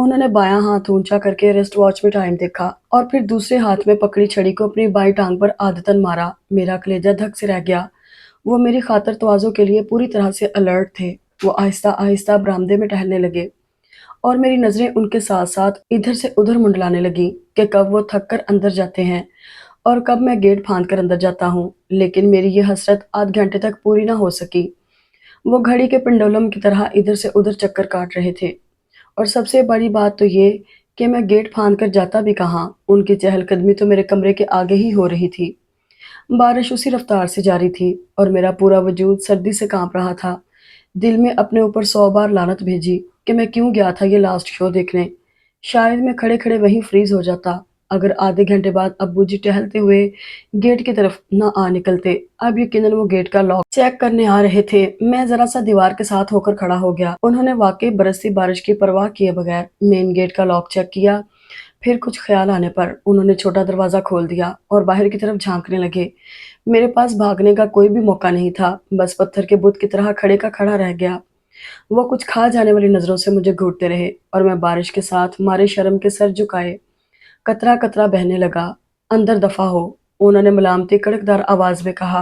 انہوں نے بایاں ہاتھ اونچا کر کے ریسٹ واچ میں ٹائم دیکھا اور پھر دوسرے ہاتھ میں پکڑی چھڑی کو اپنی بائیں ٹانگ پر عادتاً مارا۔ میرا کلیجہ دھک سے رہ گیا۔ وہ میری خاطر تواضع کے لیے پوری طرح سے الرٹ تھے۔ وہ آہستہ آہستہ برآمدے میں ٹہلنے لگے اور میری نظریں ان کے ساتھ ساتھ ادھر سے ادھر منڈلانے لگیں کہ کب وہ تھک کر اندر جاتے ہیں اور کب میں گیٹ پھاند کر اندر جاتا ہوں۔ لیکن میری یہ حسرت آدھ گھنٹے تک پوری نہ ہو سکی۔ وہ گھڑی کے پنڈولم کی طرح ادھر سے ادھر چکر کاٹ رہے تھے، اور سب سے بڑی بات تو یہ کہ میں گیٹ پھاند کر جاتا بھی کہاں۔ ان کی چہل قدمی تو میرے کمرے کے آگے ہی ہو رہی تھی۔ بارش اسی رفتار سے جاری تھی اور میرا پورا وجود سردی سے کانپ رہا تھا۔ دل میں اپنے اوپر 100 بار لعنت بھیجی کہ میں کیوں گیا تھا یہ لاسٹ شو دیکھنے۔ شاید میں کھڑے کھڑے وہیں فریز ہو جاتا اگر آدھے گھنٹے بعد ابو جی ٹہلتے ہوئے گیٹ کی طرف نہ آ نکلتے۔ اب یقیناً وہ گیٹ کا لاک چیک کرنے آ رہے تھے۔ میں ذرا سا دیوار کے ساتھ ہو کر کھڑا ہو گیا۔ انہوں نے واقعی برستی بارش کی پرواہ کیے بغیر مین گیٹ کا لاک چیک کیا۔ پھر کچھ خیال آنے پر انہوں نے چھوٹا دروازہ کھول دیا اور باہر کی طرف جھانکنے لگے۔ میرے پاس بھاگنے کا کوئی بھی موقع نہیں تھا، بس پتھر کے بت کی طرح کھڑے کا کھڑا رہ گیا۔ وہ کچھ کھا جانے والی نظروں سے مجھے گھورتے رہے اور میں بارش کے ساتھ مارے شرم کے سر جھکائے قطرہ قطرہ بہنے لگا۔ اندر دفع ہو، انہوں نے ملامتی کڑکدار آواز میں کہا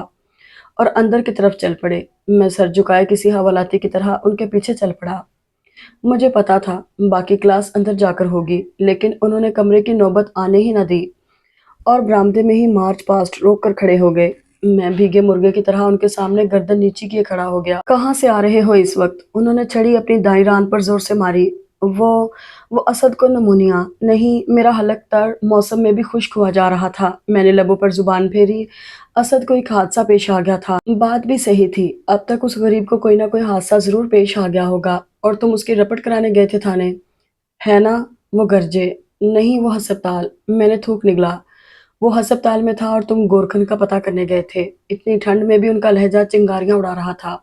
اور اندر کی طرف چل پڑے۔ میں سر جھکائے کسی حوالاتی کی طرح ان کے پیچھے چل پڑا۔ مجھے پتا تھا باقی کلاس اندر جا کر ہوگی، لیکن انہوں نے کمرے کی نوبت آنے ہی نہ دی اور برآمدے میں ہی مارچ پاسٹ روک کر کھڑے ہو گئے۔ میں بھیگے مرغے کی طرح ان کے سامنے گردن نیچی کیے کھڑا ہو گیا۔ کہاں سے آ رہے ہو اس وقت؟ انہوں نے چھڑی اپنی دائیں ران پر زور سے ماری۔ وہ اسد کو نمونیا نہیں، میرا حلق تر موسم میں بھی خشک ہوا جا رہا تھا۔ میں نے لبوں پر زبان پھیری۔ اسد کو ایک حادثہ پیش آ گیا تھا۔ بات بھی صحیح تھی، اب تک اس غریب کو کوئی نہ کوئی حادثہ ضرور پیش آ گیا ہوگا اور تم اس کی رپٹ کرانے گئے تھے تھانے، ہے نا؟ وہ گرجے۔ نہیں، وہ ہسپتال۔ میں نے تھوک نگلا۔ وہ ہسپتال میں تھا اور تم گورکھن کا پتہ کرنے گئے تھے۔ اتنی ٹھنڈ میں بھی ان کا لہجہ چنگاریاں اڑا رہا تھا۔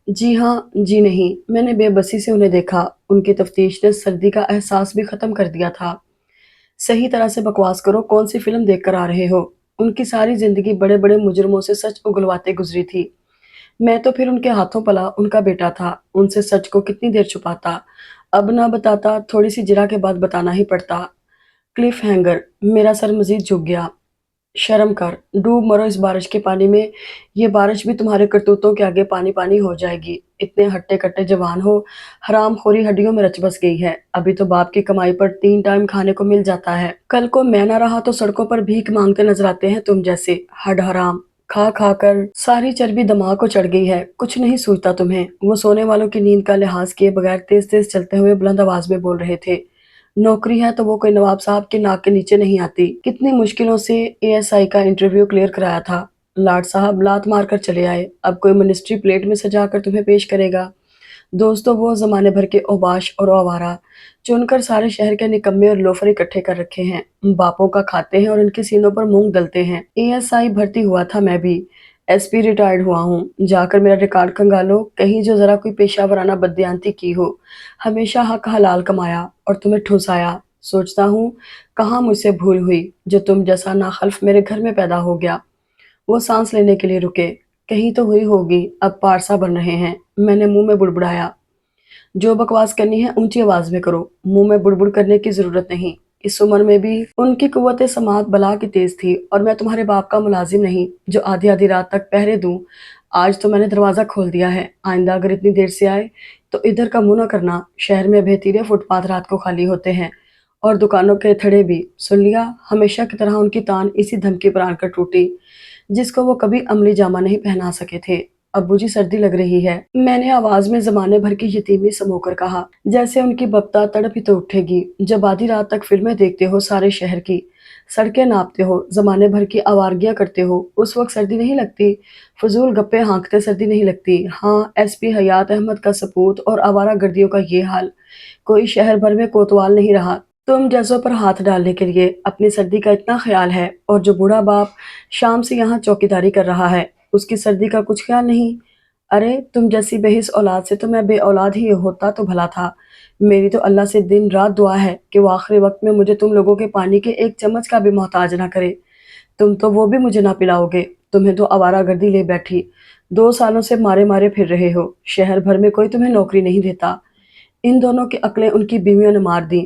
جی ہاں، جی نہیں، میں نے بے بسی سے انہیں دیکھا۔ ان کی تفتیش نے سردی کا احساس بھی ختم کر دیا تھا۔ صحیح طرح سے بکواس کرو، کون سی فلم دیکھ کر آ رہے ہو؟ ان کی ساری زندگی بڑے بڑے مجرموں سے سچ اگلواتے گزری تھی۔ میں تو پھر ان کے ہاتھوں پلا ان کا بیٹا تھا۔ ان سے سچ کو کتنی دیر چھپاتا، اب نہ بتاتا، تھوڑی سی جرا کے بعد بتانا ہی پڑتا۔ کلف ہینگر۔ میرا سر مزید جھک گیا۔ شرم کر، ڈوب مرو اس بارش کے پانی میں۔ یہ بارش بھی تمہارے کرتوتوں کے آگے پانی پانی ہو جائے گی۔ اتنے ہٹے کٹے جوان ہو، حرام خوری ہڈیوں میں رچ بس گئی ہے۔ ابھی تو باپ کی کمائی پر 3 ٹائم کھانے کو مل جاتا ہے، کل کو میں نہ رہا تو سڑکوں پر بھیک مانگتے نظر آتے ہیں تم جیسے ہڈ حرام۔ کھا کھا کر ساری چربی دماغ کو چڑھ گئی ہے، کچھ نہیں سوچتا تمہیں۔ وہ سونے والوں کی نیند کا لحاظ کیے بغیر تیز تیز چلتے ہوئے بلند آواز میں بول رہے تھے۔ نوکری ہے تو وہ کوئی نواب صاحب کے ناک کے نیچے نہیں آتی۔ کتنی مشکلوں سے ASI کا انٹرویو کلیئر کرایا تھا، لاٹ صاحب لات مار کر چلے آئے، اب کوئی منسٹری پلیٹ میں سجا کر تمہیں پیش کرے گا۔ دوستو، وہ زمانے بھر کے اوباش اور آوارہ چن کر سارے شہر کے نکمے اور لوفر اکٹھے کر رکھے ہیں، باپوں کا کھاتے ہیں اور ان کے سینوں پر مونگ ڈلتے ہیں۔ ASI بھرتی ہوا تھا میں بھی، SP ریٹائرڈ ہوا ہوں۔ جا کر میرا ریکارڈ کھنگالو، کہیں جو ذرا کوئی پیشہ ورانہ بددیانتی کی ہو۔ ہمیشہ حق حلال کمایا اور تمہیں ٹھوسایا۔ سوچتا ہوں کہاں مجھ سے بھول ہوئی جو تم جیسا ناخلف میرے گھر میں پیدا ہو گیا۔ وہ سانس لینے کے لیے رکے۔ کہیں تو ہوئی ہوگی، اب پارسا بن رہے ہیں۔ میں نے منہ میں بڑبڑایا، جو بکواس کرنی ہے اونچی آواز میں کرو، منہ میں بڑبڑ کرنے کی ضرورت نہیں۔ اس عمر میں بھی ان کی قوت سماعت بلا کی تیز تھی، اور میں تمہارے باپ کا ملازم نہیں جو آدھی آدھی رات تک پہرے دوں۔ آج تو میں نے دروازہ کھول دیا ہے، آئندہ اگر اتنی دیر سے آئے تو ادھر کا منہ نہ کرنا۔ شہر میں بہتیرے فٹ پاتھ رات کو خالی ہوتے ہیں اور دکانوں کے تھڑے بھی۔ سن لیا؟ ہمیشہ کی طرح ان کی تان اسی دھمکی پر آن کر ٹوٹی جس کو وہ کبھی عملی جامہ نہیں پہنا سکے تھے۔ ابو جی، سردی لگ رہی ہے، میں نے آواز میں زمانے بھر کی یتیمی سمو کر کہا، جیسے ان کی بپتا تڑپ ہی تو اٹھے گی۔ جب آدھی رات تک فلمیں دیکھتے ہو سارے شہر کی، سڑکیں ناپتے ہو، زمانے بھر کی آوارگیاں کرتے ہو، اس وقت سردی نہیں لگتی؟ فضول گپے ہانکتے سردی نہیں لگتی؟ ہاں، SP حیات احمد کا سپوت اور آوارہ گردیوں کا یہ حال، کوئی شہر بھر میں کوتوال نہیں رہا تم جیسوں پر ہاتھ ڈالنے کے لیے۔ اپنی سردی کا اتنا خیال ہے، اور جو بوڑھا باپ شام سے یہاں چوکیداری کر رہا ہے اس کی سردی کا کچھ خیال نہیں؟ ارے تم جیسی بے حس اولاد سے تو میں بے اولاد ہی ہوتا تو بھلا تھا۔ میری تو اللہ سے دن رات دعا ہے کہ وہ آخری وقت میں مجھے تم لوگوں کے پانی کے ایک چمچ کا بھی محتاج نہ کرے۔ تم تو وہ بھی مجھے نہ پلاؤ گے، تمہیں تو آوارہ گردی لے بیٹھی۔ 2 سالوں سے مارے مارے پھر رہے ہو، شہر بھر میں کوئی تمہیں نوکری نہیں دیتا۔ ان دونوں کی عقلیں ان کی بیویوں نے مار دیں،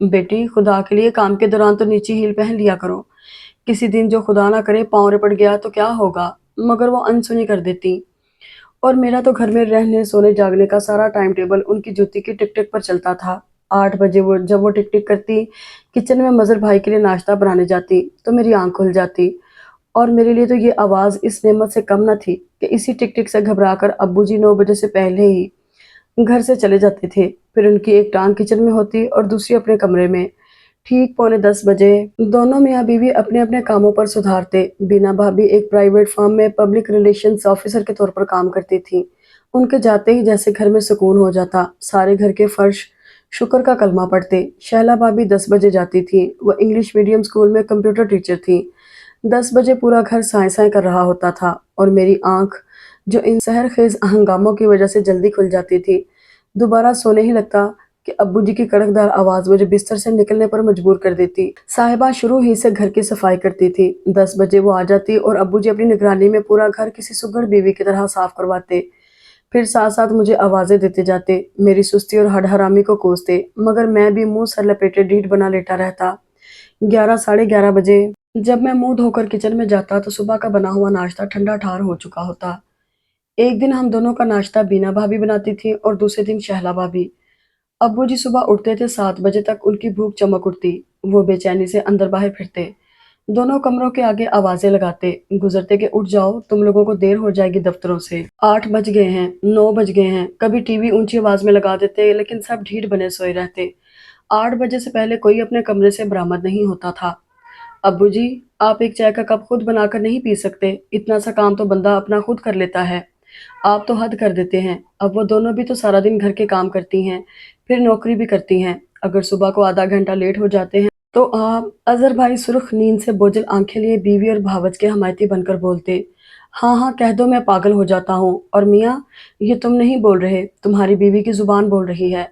بیٹی خدا کے لیے کام کے دوران تو نیچی ہیل پہن لیا کرو، کسی دن جو خدا نہ کرے پاؤں رپٹ گیا تو کیا ہوگا؟ مگر وہ انسنی کر دیتی، اور میرا تو گھر میں رہنے سونے جاگنے کا سارا ٹائم ٹیبل ان کی جوتی کی ٹک ٹک پر چلتا تھا۔ 8 بجے جب وہ ٹک ٹک کرتی، کچن میں مظہر بھائی کے لیے ناشتہ بنانے جاتی تو میری آنکھ کھل جاتی، اور میرے لیے تو یہ آواز اس نعمت سے کم نہ تھی کہ اسی ٹک ٹک سے گھبرا کر ابو جی 9 بجے سے پہلے ہی گھر سے چلے جاتے تھے۔ پھر ان کی ایک ٹانگ کچن میں ہوتی اور دوسری اپنے کمرے میں۔ ٹھیک پونے 10 بجے دونوں میاں بیوی اپنے اپنے کاموں پر سدھارتے۔ بینا بھابی ایک پرائیویٹ فرم میں پبلک ریلیشنز آفیسر کے طور پر کام کرتی تھی۔ ان کے جاتے ہی جیسے گھر میں سکون ہو جاتا، سارے گھر کے فرش شکر کا کلمہ پڑھتے۔ شہلا بھابی 10 بجے جاتی تھی، وہ انگلش میڈیم اسکول میں کمپیوٹر ٹیچر تھی۔ 10 بجے پورا گھر سائیں سائیں کر رہا ہوتا تھا، اور میری آنکھ جو ان سحر خیز ہنگاموں کی وجہ سے جلدی کھل جاتی تھی، دوبارہ سونے ہی لگتا کہ ابو جی کی کڑکدار آواز مجھے بستر سے نکلنے پر مجبور کر دیتی۔ صاحبہ شروع ہی سے گھر کی صفائی کرتی تھی۔ 10 بجے وہ آ جاتی اور ابو جی اپنی نگرانی میں پورا گھر کسی سگڑ بیوی کی طرح صاف کرواتے، پھر ساتھ ساتھ مجھے آوازیں دیتے جاتے، میری سستی اور ہڈ حرامی کو کوستے، مگر میں بھی منہ سر لپیٹے ڈیڑھ بنا لیٹا رہتا۔ 11 ساڑھے 11 بجے جب میں منہ دھو کر کچن میں جاتا تو صبح کا بنا ہوا ناشتہ ٹھنڈا ٹھار ہو چکا ہوتا۔ ایک دن ہم دونوں کا ناشتہ بینا بھابی بناتی تھی اور دوسرے دن شہلا بھابی۔ ابو جی صبح اٹھتے تھے 7 بجے تک ان کی بھوک چمک اٹھتی، وہ بے چینی سے اندر باہر پھرتے، دونوں کمروں کے آگے آوازیں لگاتے گزرتے کہ اٹھ جاؤ، تم لوگوں کو دیر ہو جائے گی دفتروں سے، 8 بج گئے ہیں، 9 بج گئے ہیں۔ کبھی ٹی وی اونچی آواز میں لگا دیتے لیکن سب ڈھیٹ بنے سوئے رہتے۔ 8 بجے سے پہلے کوئی اپنے کمرے سے برآمد نہیں ہوتا تھا۔ ابو جی، آپ ایک چائے کا کپ خود بنا کر نہیں پی سکتے؟ اتنا سا کام تو بندہ اپنا خود کر لیتا ہے، آپ تو حد کر دیتے ہیں۔ اب وہ دونوں بھی تو سارا دن گھر کے کام کرتی ہیں، پھر نوکری بھی کرتی ہیں، اگر صبح کو آدھا گھنٹہ لیٹ ہو جاتے ہیں تو آپ… اظہر بھائی سرخ نیند سے بوجھل آنکھیں لیے بیوی اور بھاوج کے حمایتی بن کر بولتے، ہاں ہاں کہہ دو، میں پاگل ہو جاتا ہوں۔ اور میاں، یہ تم نہیں بول رہے، تمہاری بیوی کی زبان بول رہی ہے،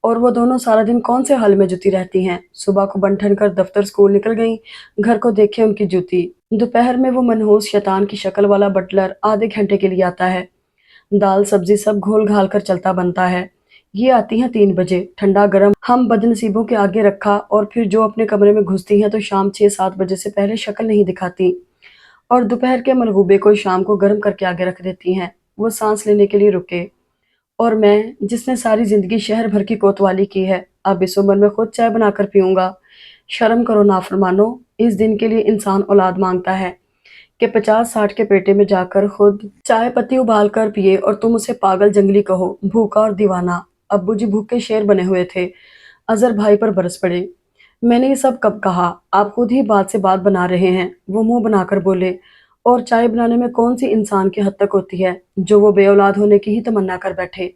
اور وہ دونوں سارا دن کون سے حال میں جتی رہتی ہیں؟ صبح کو بن ٹھن کر دفتر اسکول نکل گئیں، گھر کو دیکھے ان کی جوتی۔ دوپہر میں وہ منحوس شیطان کی شکل والا بٹلر آدھے گھنٹے کے لیے آتا ہے، دال سبزی سب گھول گھال کر چلتا بنتا ہے۔ یہ آتی ہیں 3 بجے، ٹھنڈا گرم ہم بد نصیبوں کے آگے رکھا، اور پھر جو اپنے کمرے میں گھستی ہیں تو شام 6-7 بجے سے پہلے شکل نہیں دکھاتی، اور دوپہر کے ملغوبے کو شام کو گرم کر کے آگے رکھ دیتی ہیں، وہ سانس لینے کے لیے رکے۔ اور میں، جس نے ساری زندگی شہر بھر کی کوتوالی کی ہے، اب اس عمر میں خود چائے بنا کر پیوں گا؟ شرم کرو نافرمانو، اس دن کے لیے انسان اولاد مانگتا ہے کہ 50-60 کے پیٹے میں جا کر خود چائے پتی ابال کر پیے، اور تم اسے پاگل جنگلی کہو، بھوکا اور دیوانہ۔ ابو جی بھوکے شیر بنے ہوئے تھے، اظہر بھائی پر برس پڑے، میں نے یہ سب کب کہا؟ آپ خود ہی بات سے بات بنا رہے ہیں، وہ منہ بنا کر بولے، اور چائے بنانے میں کون سی انسان کی حد تک ہوتی ہے جو وہ بے اولاد ہونے کی ہی تمنا کر بیٹھے؟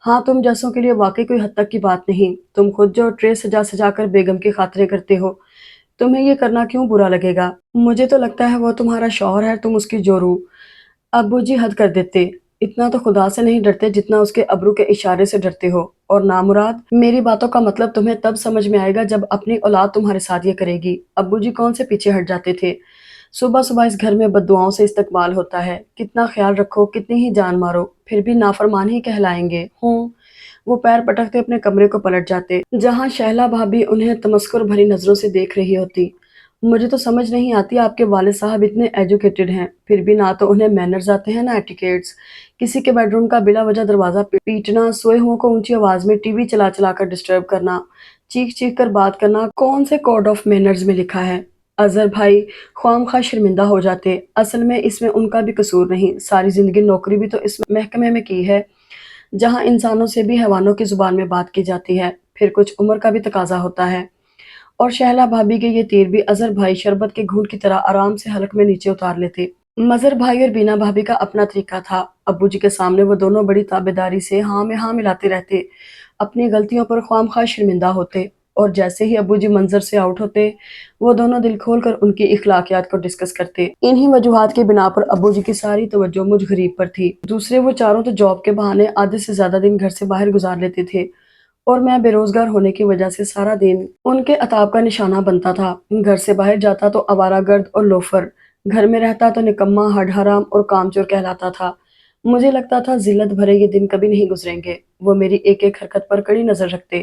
ہاں، تم جیسوں کے لیے واقعی کوئی حد تک کی بات نہیں، تم خود جو ٹرے سجا سجا کر بیگم کی خاطریں کرتے ہو، تمہیں یہ کرنا کیوں برا لگے گا؟ مجھے تو لگتا ہے وہ تمہارا شوہر ہے، تم اس کی جورو۔ ابو جی حد کر دیتے، اتنا تو خدا سے نہیں ڈرتے جتنا اس کے ابرو کے اشارے سے ڈرتے ہو، اور نامراد، میری باتوں کا مطلب تمہیں تب سمجھ میں آئے گا جب اپنی اولاد تمہارے ساتھ یہ کرے گی۔ ابو جی کون سے پیچھے ہٹ جاتے تھے، صبح صبح اس گھر میں بد دعاؤں سے استقبال ہوتا ہے، کتنا خیال رکھو، کتنی ہی جان مارو، پھر بھی نافرمان ہی کہلائیں گے ہوں۔ وہ پیر پٹکتے اپنے کمرے کو پلٹ جاتے، جہاں شہلا بھابی انہیں تمسخر بھری نظروں سے دیکھ رہی ہوتی۔ مجھے تو سمجھ نہیں آتی، آپ کے والد صاحب اتنے ایجوکیٹڈ ہیں، پھر بھی نہ تو انہیں مینرز آتے ہیں نہ ایٹیکیٹس۔ کسی کے بیڈ روم کا بلا وجہ دروازہ پیٹنا، سوئے ہوں کو اونچی آواز میں ٹی وی چلا چلا کر ڈسٹرب کرنا، چیخ چیخ کر بات کرنا کون سے کوڈ آف مینرز میں لکھا ہے؟ اظہر بھائی خواہ شرمندہ ہو جاتے، اصل میں اس میں ان کا بھی قصور نہیں، ساری زندگی نوکری بھی تو اس محکمے میں کی ہے جہاں انسانوں سے بھی حیوانوں کی زبان میں بات کی جاتی ہے، پھر کچھ عمر کا بھی تقاضا ہوتا ہے۔ اور شہلا بھابی کے یہ تیر بھی اظہر بھائی شربت کے گھونٹ کی طرح آرام سے حلق میں نیچے اتار لیتے۔ مظہر بھائی اور بینا بھابی کا اپنا طریقہ تھا، ابو جی کے سامنے وہ دونوں بڑی تابعداری سے ہاں میں ہاں ملاتے رہتے، اپنی غلطیوں پر خواہ شرمندہ ہوتے، اور جیسے ہی ابو جی منظر سے آؤٹ ہوتے، وہ دونوں دل کھول کر ان کی اخلاقیات کو ڈسکس کرتے۔ انہی وجوہات کی بنا پر ابو جی کی ساری توجہ مجھ غریب پر تھی، دوسرے وہ چاروں تو جاب کے بہانے آدھے سے زیادہ دن گھر سے باہر گزار لیتے تھے، اور میں بے روزگار ہونے کی وجہ سے سارا دن ان کے عتاب کا نشانہ بنتا تھا۔ گھر سے باہر جاتا تو آوارہ گرد اور لوفر، گھر میں رہتا تو نکما، ہڈ حرام اور کام چور کہلاتا تھا۔ مجھے لگتا تھا ذلت بھرے یہ دن کبھی نہیں گزریں گے۔ وہ میری ایک ایک حرکت پر کڑی نظر رکھتے۔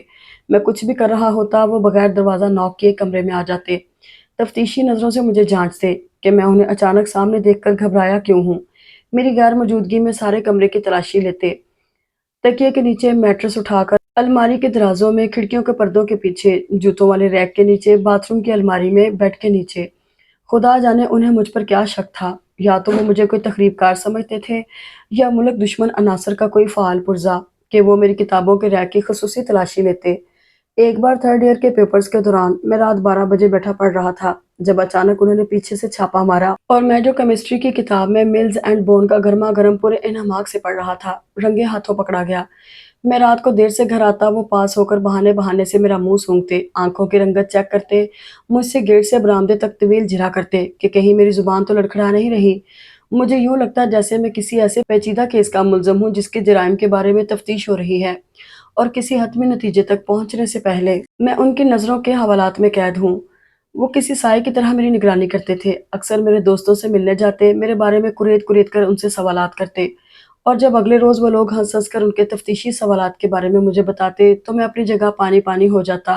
میں کچھ بھی کر رہا ہوتا وہ بغیر دروازہ نوک کیے کمرے میں آ جاتے، تفتیشی نظروں سے مجھے جانچتے کہ میں انہیں اچانک سامنے دیکھ کر گھبرایا کیوں ہوں۔ میری غیر موجودگی میں سارے کمرے کی تلاشی لیتے، تکیے کے نیچے میٹرس اٹھا کر، الماری کے درازوں میں، کھڑکیوں کے پردوں کے پیچھے، جوتوں والے ریک کے نیچے، باتھ روم کی الماری میں، بیڈ کے نیچے۔ خدا جانے انہیں مجھ پر کیا شک تھا، یا تو وہ مجھے کوئی تخریب کار سمجھتے تھے یا ملک دشمن عناصر کا کوئی فعال پرزہ، کہ وہ میری کتابوں کے ریک کی خصوصی تلاشی لیتے۔ ایک بار تھرڈ ایئر کے پیپرز کے دوران میں رات 12 بجے بیٹھا پڑھ رہا تھا جب اچانک انہوں نے پیچھے سے چھاپا مارا اور میں جو کیمسٹری کی کتاب میں ملز اینڈ بون کا گرما گرم پورے انہماک سے پڑھ رہا تھا رنگے ہاتھوں پکڑا گیا۔ میں رات کو دیر سے گھر آتا، وہ پاس ہو کر بہانے بہانے سے میرا منہ سونگھتے، آنکھوں کی رنگت چیک کرتے، مجھ سے گیٹ سے برآمدے تک طویل جرا کرتے کہ کہیں میری زبان تو لڑکھڑا نہیں رہی۔ مجھے یوں لگتا جیسے میں کسی ایسے پیچیدہ کیس کا ملزم ہوں جس کے جرائم کے بارے میں تفتیش ہو رہی ہے، اور کسی حتمی نتیجے تک پہنچنے سے پہلے میں ان کی نظروں کے حوالات میں قید ہوں۔ وہ کسی سائے کی طرح میری نگرانی کرتے تھے، اکثر میرے دوستوں سے ملنے جاتے، میرے بارے میں کرید کرید کر ان سے سوالات کرتے، اور جب اگلے روز وہ لوگ ہنس ہنس کر ان کے تفتیشی سوالات کے بارے میں مجھے بتاتے تو میں اپنی جگہ پانی پانی ہو جاتا۔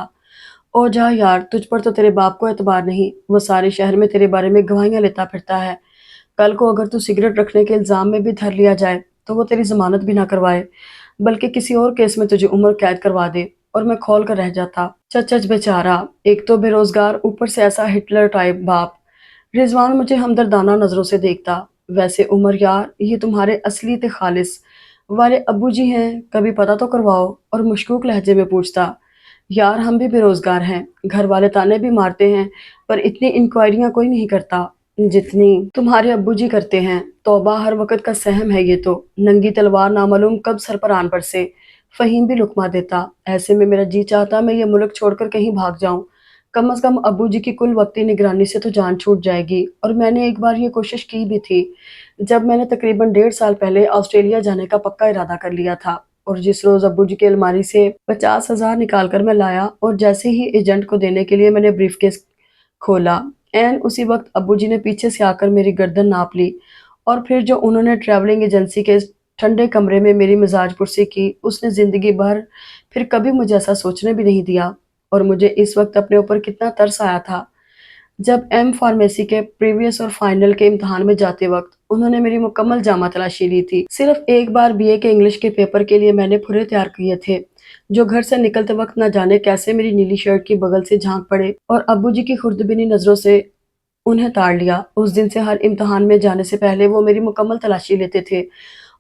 او جا یار، تجھ پر تو تیرے باپ کو اعتبار نہیں، وہ سارے شہر میں تیرے بارے میں گواہیاں لیتا پھرتا ہے۔ کل کو اگر تو سگریٹ رکھنے کے الزام میں بھی دھر لیا جائے تو وہ تیری ضمانت بھی نہ کروائے، بلکہ کسی اور کیس میں تجھے عمر قید کروا دے، اور میں کھول کر رہ جاتا۔ چچ بیچارہ، ایک تو بے روزگار، اوپر سے ایسا ہٹلر ٹائپ باپ۔ رضوان مجھے ہمدردانہ نظروں سے دیکھتا۔ ویسے عمر یار، یہ تمہارے اصلی تے خالص والے ابو جی ہیں، کبھی پتہ تو کرواؤ، اور مشکوک لہجے میں پوچھتا۔ یار ہم بھی بے روزگار ہیں، گھر والے تانے بھی مارتے ہیں، پر اتنی انکوائریاں کوئی نہیں کرتا جتنی تمہارے ابو جی کرتے ہیں۔ توبہ، ہر وقت کا سہم ہے یہ تو، ننگی تلوار نامعلوم کب سر پر آن برسے۔ فہیم بھی لقمہ دیتا۔ ایسے میں میرا جی چاہتا میں یہ ملک چھوڑ کر کہیں بھاگ جاؤں، کم از کم ابو جی کی کل وقتی نگرانی سے تو جان چھوٹ جائے گی۔ اور میں نے ایک بار یہ کوشش کی بھی تھی جب میں نے تقریباً 1.5 سال پہلے آسٹریلیا جانے کا پکا ارادہ کر لیا تھا، اور جس روز ابو جی کی الماری سے 50,000 نکال کر میں لایا اور جیسے ہی ایجنٹ کو دینے کے لیے میں نے بریف کیس کھولا، عین اسی وقت ابو جی نے پیچھے سے آ کر میری گردن ناپ لی، اور پھر جو انہوں نے ٹریولنگ ایجنسی کے ٹھنڈے کمرے میں میری مزاج پرسی کی، اس نے زندگی بھر پھر کبھی مجھے ایسا سوچنے بھی نہیں دیا۔ اور مجھے اس وقت اپنے اوپر کتنا ترس آیا تھا جب ایم فارمیسی کے پریویس اور فائنل کے امتحان میں جاتے وقت انہوں نے میری مکمل جامع تلاشی لی تھی۔ صرف ایک بار بی اے کے انگلش کے پیپر کے لیے میں نے پھرے تیار کیے تھے، جو گھر سے نکلتے وقت نہ جانے کیسے میری نیلی شرٹ کی بغل سے جھانک پڑے اور ابو جی کی خردبینی نظروں سے انہیں تاڑ لیا۔ اس دن سے ہر امتحان میں جانے سے پہلے وہ میری مکمل تلاشی لیتے تھے،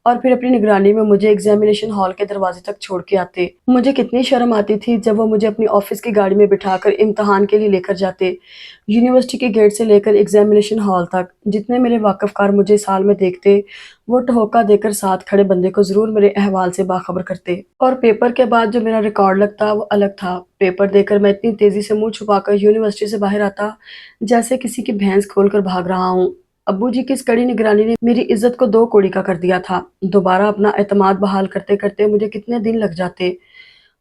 اور پھر اپنی نگرانی میں مجھے ایگزامینیشن ہال کے دروازے تک چھوڑ کے آتے۔ مجھے کتنی شرم آتی تھی جب وہ مجھے اپنی آفس کی گاڑی میں بٹھا کر امتحان کے لیے لے کر جاتے، یونیورسٹی کے گیٹ سے لے کر ایگزامینیشن ہال تک۔ جتنے میرے واقف کار مجھے اس حال میں دیکھتے، وہ ٹھوکا دے کر ساتھ کھڑے بندے کو ضرور میرے احوال سے باخبر کرتے۔ اور پیپر کے بعد جو میرا ریکارڈ لگتا وہ الگ تھا۔ پیپر دے کر میں اتنی تیزی سے منہ چھپا کر یونیورسٹی سے باہر آتا جیسے کسی کی بھینس کھول کر بھاگ رہا ہوں۔ ابو جی کی اس کڑی نگرانی نے میری عزت کو 2 کوڑی کا کر دیا تھا۔ دوبارہ اپنا اعتماد بحال کرتے کرتے مجھے کتنے دن لگ جاتے۔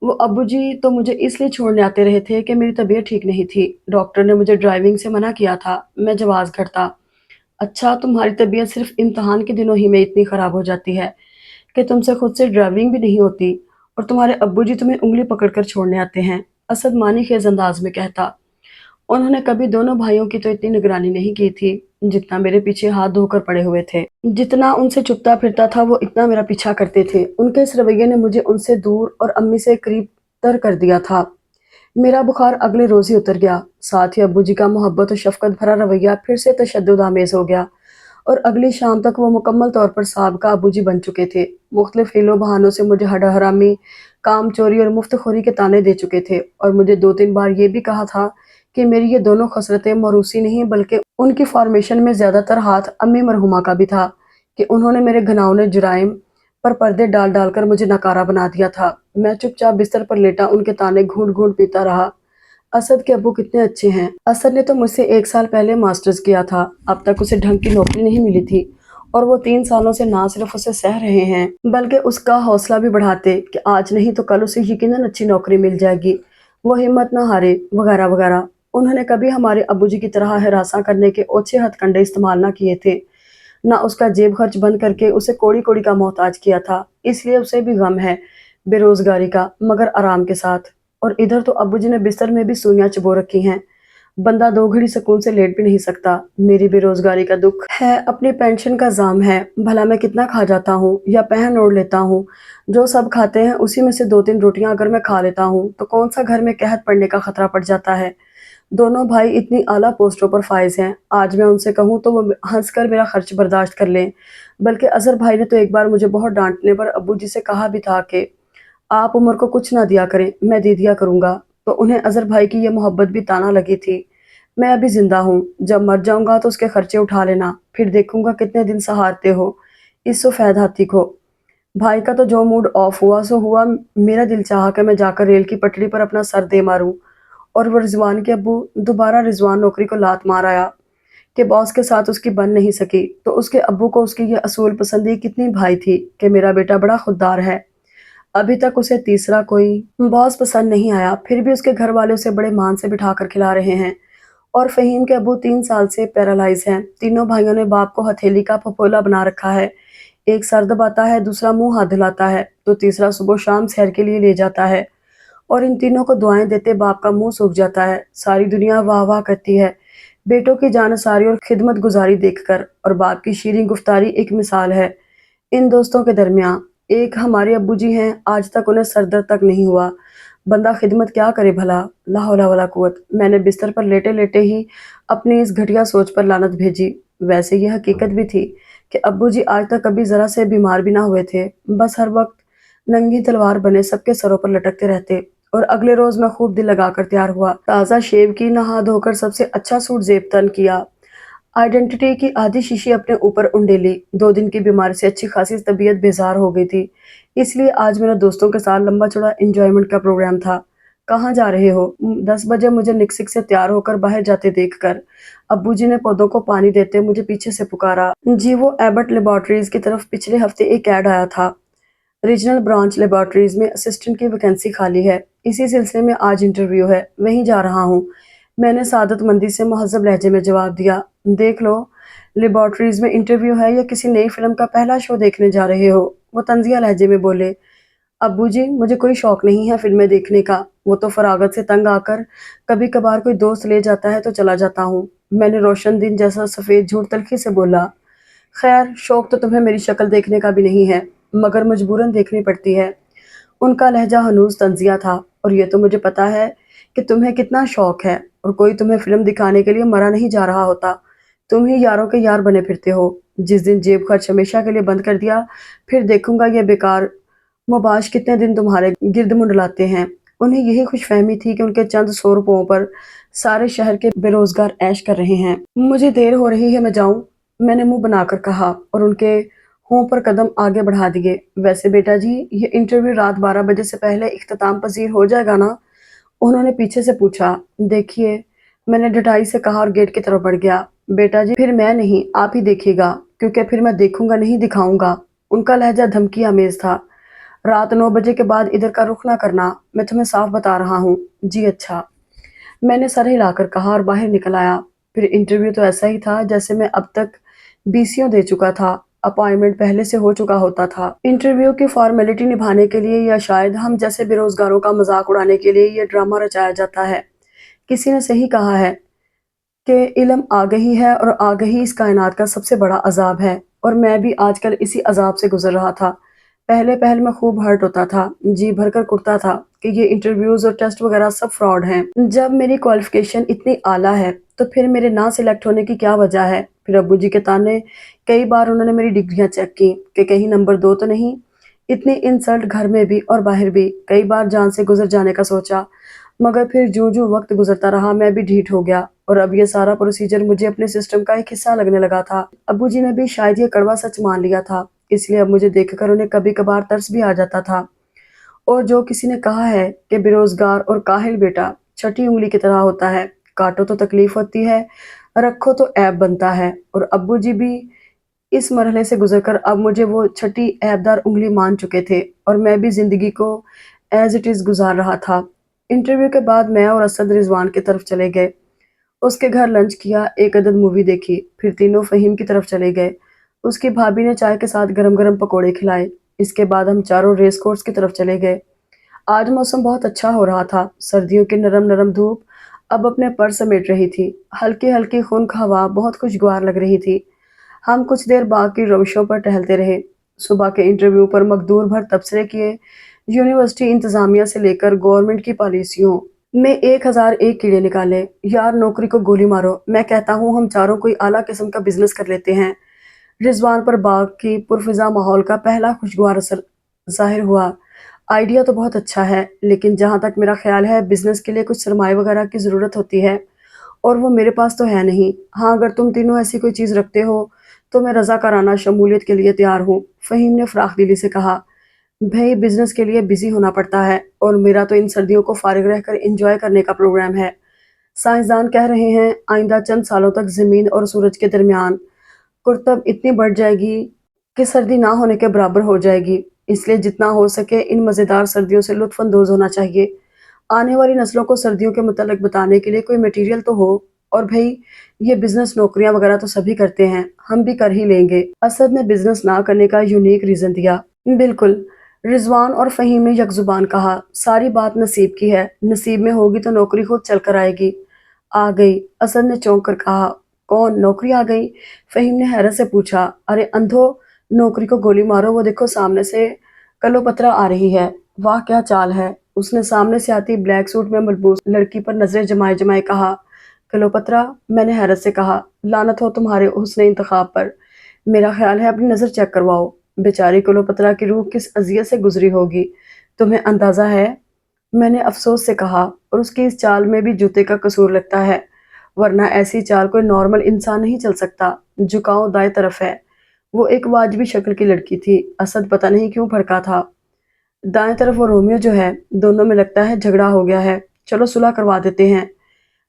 وہ ابو جی تو مجھے اس لیے چھوڑنے آتے رہے تھے کہ میری طبیعت ٹھیک نہیں تھی، ڈاکٹر نے مجھے ڈرائیونگ سے منع کیا تھا، میں جواز گھڑتا۔ اچھا، تمہاری طبیعت صرف امتحان کے دنوں ہی میں اتنی خراب ہو جاتی ہے کہ تم سے خود سے ڈرائیونگ بھی نہیں ہوتی، اور تمہارے ابو جی تمہیں انگلی پکڑ کر چھوڑنے آتے ہیں، اسد معنی خیز انداز میں کہتا۔ انہوں نے کبھی دونوں بھائیوں کی تو اتنی نگرانی نہیں کی تھی جتنا میرے پیچھے ہاتھ دھو کر پڑے ہوئے تھے۔ جتنا ان سے چھپتا پھرتا تھا وہ اتنا میرا پیچھا کرتے تھے۔ ان کے اس رویے نے مجھے ان سے دور اور امی سے قریب تر کر دیا تھا۔ میرا بخار اگلے روز ہی اتر گیا، ساتھ ہی ابو جی کا محبت و شفقت بھرا رویہ پھر سے تشدد آمیز ہو گیا، اور اگلی شام تک وہ مکمل طور پر سابقہ ابو جی بن چکے تھے۔ مختلف حیل و بہانوں سے مجھے ہڈا حرامی، کام چوری اور مفت خوری کے طعنے دے چکے تھے، اور مجھے 2-3 بار یہ بھی کہا تھا کہ میری یہ دونوں خصلتیں موروثی نہیں بلکہ ان کی فارمیشن میں زیادہ تر ہاتھ امی مرحومہ کا بھی تھا، کہ انہوں نے میرے گھناؤنے جرائم پر پردے ڈال ڈال کر مجھے ناکارہ بنا دیا تھا۔ میں چپ چاپ بستر پر لیٹا ان کے طعنے گھونٹ گھونٹ پیتا رہا۔ اسد کے ابو کتنے اچھے ہیں۔ اسد نے تو مجھ سے 1 سال پہلے ماسٹرز کیا تھا، اب تک اسے ڈھنگ کی نوکری نہیں ملی تھی، اور وہ 3 سالوں سے نہ صرف اسے سہ رہے ہیں بلکہ اس کا حوصلہ بھی بڑھاتے کہ آج نہیں تو کل اسے یقیناً اچھی نوکری مل جائے گی، وہ ہمت نہ ہارے، وغیرہ وغیرہ۔ انہوں نے کبھی ہمارے ابو جی کی طرح ہراساں کرنے کے اوچھے ہتھ کنڈے استعمال نہ کیے تھے، نہ اس کا جیب خرچ بند کر کے اسے کوڑی کوڑی کا محتاج کیا تھا۔ اس لیے اسے بھی غم ہے بے روزگاری کا مگر آرام کے ساتھ۔ اور ادھر تو ابو جی نے بستر میں بھی سوئیاں چبو رکھی ہیں، بندہ 2 گھڑی سکون سے لیٹ بھی نہیں سکتا۔ میری بے روزگاری کا دکھ ہے اپنی پینشن کا زام ہے، بھلا میں کتنا کھا جاتا ہوں یا پہن اوڑھ لیتا ہوں، جو سب کھاتے ہیں اسی میں سے 2-3 روٹیاں اگر میں کھا لیتا ہوں تو کون سا گھر میں قحط پڑنے کا خطرہ پڑ جاتا ہے۔ دونوں بھائی اتنی اعلیٰ پوسٹوں پر فائز ہیں، آج میں ان سے کہوں تو وہ ہنس کر میرا خرچ برداشت کر لیں۔ بلکہ اظہر بھائی نے تو ایک بار مجھے بہت ڈانٹنے پر ابو جی سے کہا بھی تھا کہ آپ عمر کو کچھ نہ دیا کریں، میں دے دیا کروں گا۔ تو انہیں اظہر بھائی کی یہ محبت بھی تانا لگی تھی۔ میں ابھی زندہ ہوں، جب مر جاؤں گا تو اس کے خرچے اٹھا لینا، پھر دیکھوں گا کتنے دن سہارتے ہو اس سفید ہاتھی کو۔ بھائی کا تو جو موڈ آف ہوا سو ہوا، میرا دل چاہا کہ میں جا کر ریل کی پٹڑی پر اپنا سر دے ماروں۔ اور وہ رضوان کے ابو، دوبارہ رضوان نوکری کو لات مار آیا کہ باس کے ساتھ اس کی بن نہیں سکی، تو اس کے ابو کو اس کی یہ اصول پسندی کتنی بھائی تھی کہ میرا بیٹا بڑا خوددار ہے، ابھی تک اسے تیسرا کوئی باس پسند نہیں آیا، پھر بھی اس کے گھر والے اسے بڑے مان سے بٹھا کر کھلا رہے ہیں۔ اور فہیم کے ابو 3 سال سے پیرالائز ہیں، تینوں بھائیوں نے باپ کو ہتھیلی کا پھپولا بنا رکھا ہے، ایک سر دباتا ہے، دوسرا منہ ہاتھ دھلاتا ہے، تو تیسرا صبح و شام سیر کے لیے لے جاتا ہے۔ اور ان تینوں کو دعائیں دیتے باپ کا منہ سوکھ جاتا ہے، ساری دنیا واہ واہ کرتی ہے بیٹوں کی جانثاری اور خدمت گزاری دیکھ کر۔ اور باپ کی شیریں گفتاری ایک مثال ہے ان دوستوں کے درمیان۔ ایک ہمارے ابو جی ہیں، آج تک انہیں سر درد تک نہیں ہوا، بندہ خدمت کیا کرے بھلا، لا حول ولا قوت۔ میں نے بستر پر لیٹے لیٹے ہی اپنی اس گھٹیا سوچ پر لعنت بھیجی۔ ویسے یہ حقیقت بھی تھی کہ ابو جی آج تک کبھی ذرا سے بیمار بھی نہ ہوئے تھے، بس ہر وقت ننگی تلوار بنے سب کے سروں پر لٹکتے رہتے۔ اور اگلے روز میں خوب دل لگا کر تیار ہوا، تازہ شیو کی، نہا دھو کر سب سے اچھا سوٹ زیب تن کیا، آئیڈینٹی کی آدھی شیشی اپنے اوپر انڈیلی۔ 2 دن کی بیماری سے اچھی خاصی طبیعت بیزار ہو گئی تھی، اس لیے آج میرا دوستوں کے ساتھ لمبا چوڑا انجوائمنٹ کا پروگرام تھا۔ کہاں جا رہے ہو؟ 10 بجے مجھے نکسک سے تیار ہو کر باہر جاتے دیکھ کر ابو جی نے پودوں کو پانی دیتے مجھے پیچھے سے پکارا۔ جی وہ ایبٹ لیبارٹریز کی طرف پچھلے ہفتے ایک ایڈ آیا تھا، ریجنل برانچ لیبارٹریز میں اسسٹنٹ کی ویکینسی خالی ہے، اسی سلسلے میں آج انٹرویو ہے، وہیں جا رہا ہوں۔ میں نے سعادت مندی سے مہذب لہجے میں جواب دیا۔ دیکھ لو، لیبارٹریز میں انٹرویو ہے یا کسی نئی فلم کا پہلا شو دیکھنے جا رہے ہو؟ وہ طنزیہ لہجے میں بولے۔ ابو جی مجھے کوئی شوق نہیں ہے فلمیں دیکھنے کا، وہ تو فراغت سے تنگ آ کر کبھی کبھار کوئی دوست لے جاتا ہے تو چلا جاتا ہوں، میں نے روشن دن جیسا سفید جھوٹ تلخی سے بولا۔ خیر شوق تو تمہیں میری شکل دیکھنے کا بھی نہیں ہے، مگر مجبوراً دیکھنی پڑتی ہے۔ ان کا لہجہ ہنوز طنزیہ تھا۔ اور یہ تو مجھے پتا ہے کہ تمہیں کتنا شوق ہے، اور کوئی تمہیں فلم دکھانے کے لیے مرا نہیں جا رہا ہوتا، تم ہی یاروں کے یار بنے پھرتے ہو۔ جس دن جیب خرچ ہمیشہ کے لیے بند کر دیا، پھر دیکھوں گا یہ بیکار مباش کتنے دن تمہارے گرد منڈلاتے ہیں۔ انہیں یہی خوش فہمی تھی کہ ان کے چند 100 روپوں پر سارے شہر کے بے روزگار عیش کر رہے ہیں۔ مجھے دیر ہو رہی ہے، میں جاؤں؟ میں نے منہ بنا کر کہا اور ان کے ہوں پر قدم آگے بڑھا دیے۔ ویسے بیٹا جی یہ انٹرویو رات 12 بجے سے پہلے اختتام پذیر ہو جائے گا نا؟ انہوں نے پیچھے سے پوچھا۔ دیکھیے، میں نے ڈٹائی سے کہا اور گیٹ کی طرف بڑھ گیا۔ بیٹا جی پھر میں نہیں، آپ ہی دیکھیے گا، کیونکہ پھر میں دیکھوں گا نہیں دکھاؤں گا۔ ان کا لہجہ دھمکی آمیز تھا۔ رات 9 بجے کے بعد ادھر کا رخ نہ کرنا، میں تمہیں صاف بتا رہا ہوں۔ جی اچھا، میں نے سر ہلا کر کہا اور باہر نکل آیا۔ پھر انٹرویو تو ایسا ہی تھا جیسے میں اب تک 20 دے چکا تھا، اپائنٹمنٹ پہلے سے ہو چکا ہوتا تھا۔ انٹرویو کی فارمیلٹی نبھانے کے لیے یا شاید ہم جیسے بے روزگاروں کا مذاق اڑانے کے لیے یہ ڈرامہ رچایا جاتا ہے۔ کسی نے صحیح کہا ہے کہ علم آگہی ہے اور آگہی اس کائنات کا سب سے بڑا عذاب ہے، اور میں بھی آج کل اسی عذاب سے گزر رہا تھا۔ پہلے میں خوب ہرٹ ہوتا تھا، جی بھر کر کڑتا تھا کہ یہ انٹرویوز اور ٹیسٹ وغیرہ سب فراڈ ہیں۔ جب میری کوالیفیکیشن اتنی اعلیٰ ہے تو پھر میرے نہ سلیکٹ ہونے کی کیا وجہ ہے؟ پھر ابو جی کے تانے، کئی بار انہوں نے میری ڈگریاں چیک کی کہ کہیں نمبر 2 تو نہیں۔ اتنی انسلٹ گھر میں بھی اور باہر بھی، کئی بار جان سے گزر جانے کا سوچا، مگر پھر جو وقت گزرتا رہا میں بھی ڈھیٹ ہو گیا، اور اب یہ سارا پروسیجر مجھے اپنے سسٹم کا ایک حصہ لگنے لگا تھا۔ ابو جی نے بھی شاید یہ کڑوا سچ مان لیا تھا، اس لیے اب مجھے دیکھ کر انہیں کبھی کبھار ترس بھی آ جاتا تھا۔ اور جو کسی نے کہا ہے کہ بے روزگار اور کاہل بیٹا چھٹی انگلی کی طرح ہوتا ہے، کاٹو تو تکلیف ہوتی ہے، رکھو تو عیب بنتا ہے، اور ابو جی بھی اس مرحلے سے گزر کر اب مجھے وہ چھٹی عیب دار انگلی مان چکے تھے، اور میں بھی زندگی کو ایز اٹ از گزار رہا تھا۔ انٹرویو کے بعد میں اور اسد رضوان کی طرف چلے گئے، اس کے گھر لنچ کیا، ایک عدد مووی دیکھی، پھر تینوں فہیم کی طرف چلے گئے۔ اس کی بھابھی نے چائے کے ساتھ گرم گرم پکوڑے کھلائے۔ اس کے بعد ہم چاروں ریس کورس کی طرف چلے گئے۔ آج موسم بہت اچھا ہو رہا تھا، سردیوں کی نرم نرم دھوپ اب اپنے پر سمیٹ رہی تھی، ہلکی ہلکی خنک ہوا بہت خوشگوار لگ رہی تھی۔ ہم کچھ دیر باغ کی روشوں پر ٹہلتے رہے، صبح کے انٹرویو پر مقدور بھر تبصرے کیے، یونیورسٹی انتظامیہ سے لے کر گورنمنٹ کی پالیسیوں میں 1001 کیڑے نکالے۔ یار نوکری کو گولی مارو، میں کہتا ہوں ہم چاروں کوئی اعلیٰ قسم کا بزنس کر لیتے ہیں۔ رضوان پر باغ کی پرفضا ماحول کا پہلا خوشگوار اثر ظاہر ہوا۔ آئیڈیا تو بہت اچھا ہے، لیکن جہاں تک میرا خیال ہے بزنس کے لیے کچھ سرمایہ وغیرہ کی ضرورت ہوتی ہے، اور وہ میرے پاس تو ہے نہیں۔ ہاں اگر تم تینوں ایسی کوئی چیز رکھتے ہو تو میں رضاکارانہ شمولیت کے لیے تیار ہوں، فہیم نے فراخ دلی سے کہا۔ بھئی بزنس کے لیے بزی ہونا پڑتا ہے، اور میرا تو ان سردیوں کو فارغ رہ کر انجوائے کرنے کا پروگرام ہے۔ سائنسدان کہہ رہے ہیں آئندہ چند سالوں تک زمین اور سورج کے درمیان قرطب اتنی بڑھ جائے گی کہ سردی نہ ہونے کے برابر ہو جائے گی، اس لیے جتنا ہو سکے ان مزیدار سردیوں سے لطف اندوز ہونا چاہیے۔ آنے والی نسلوں کو سردیوں کے متعلق بتانے کے لیے کوئی میٹیریل تو ہو، اور بھئی یہ بزنس نوکریاں وغیرہ تو سبھی کرتے ہیں، ہم بھی کر ہی لیں گے۔ اسد نے بزنس نہ کرنے کا یونیک ریزن دیا۔ بالکل، رضوان اور فہیم نے یک زبان کہا، ساری بات نصیب کی ہے، نصیب میں ہوگی تو نوکری خود چل کر آئے گی۔ آ گئی، اسد نے چونک کر کہا۔ کون نوکری آ گئی؟ فہیم نے حیرت سے پوچھا۔ ارے اندھو، نوکری کو گولی مارو، وہ دیکھو سامنے سے کلوپترا آ رہی ہے۔ واہ کیا چال ہے، اس نے سامنے سے آتی بلیک سوٹ میں ملبوس لڑکی پر نظریں جمائے جمائے کہا۔ کلوپترا؟ میں نے حیرت سے کہا۔ لعنت ہو تمہارے حسن انتخاب پر، میرا خیال ہے اپنی نظر چیک کرواؤ۔ بیچاری کلوپترا کی روح کس اذیت سے گزری ہوگی، تمہیں اندازہ ہے؟ میں نے افسوس سے کہا، اور اس کی اس چال میں بھی جوتے کا قصور لگتا ہے، ورنہ ایسی چال کوئی نارمل انسان نہیں چل سکتا۔ جھکاؤ دائیں طرف ہے۔ وہ ایک واجبی شکل کی لڑکی تھی، اسد پتہ نہیں کیوں بھڑکا تھا۔ دائیں طرف وہ رومیو جو ہے، دونوں میں لگتا ہے جھگڑا ہو گیا ہے، چلو صلح کروا دیتے ہیں۔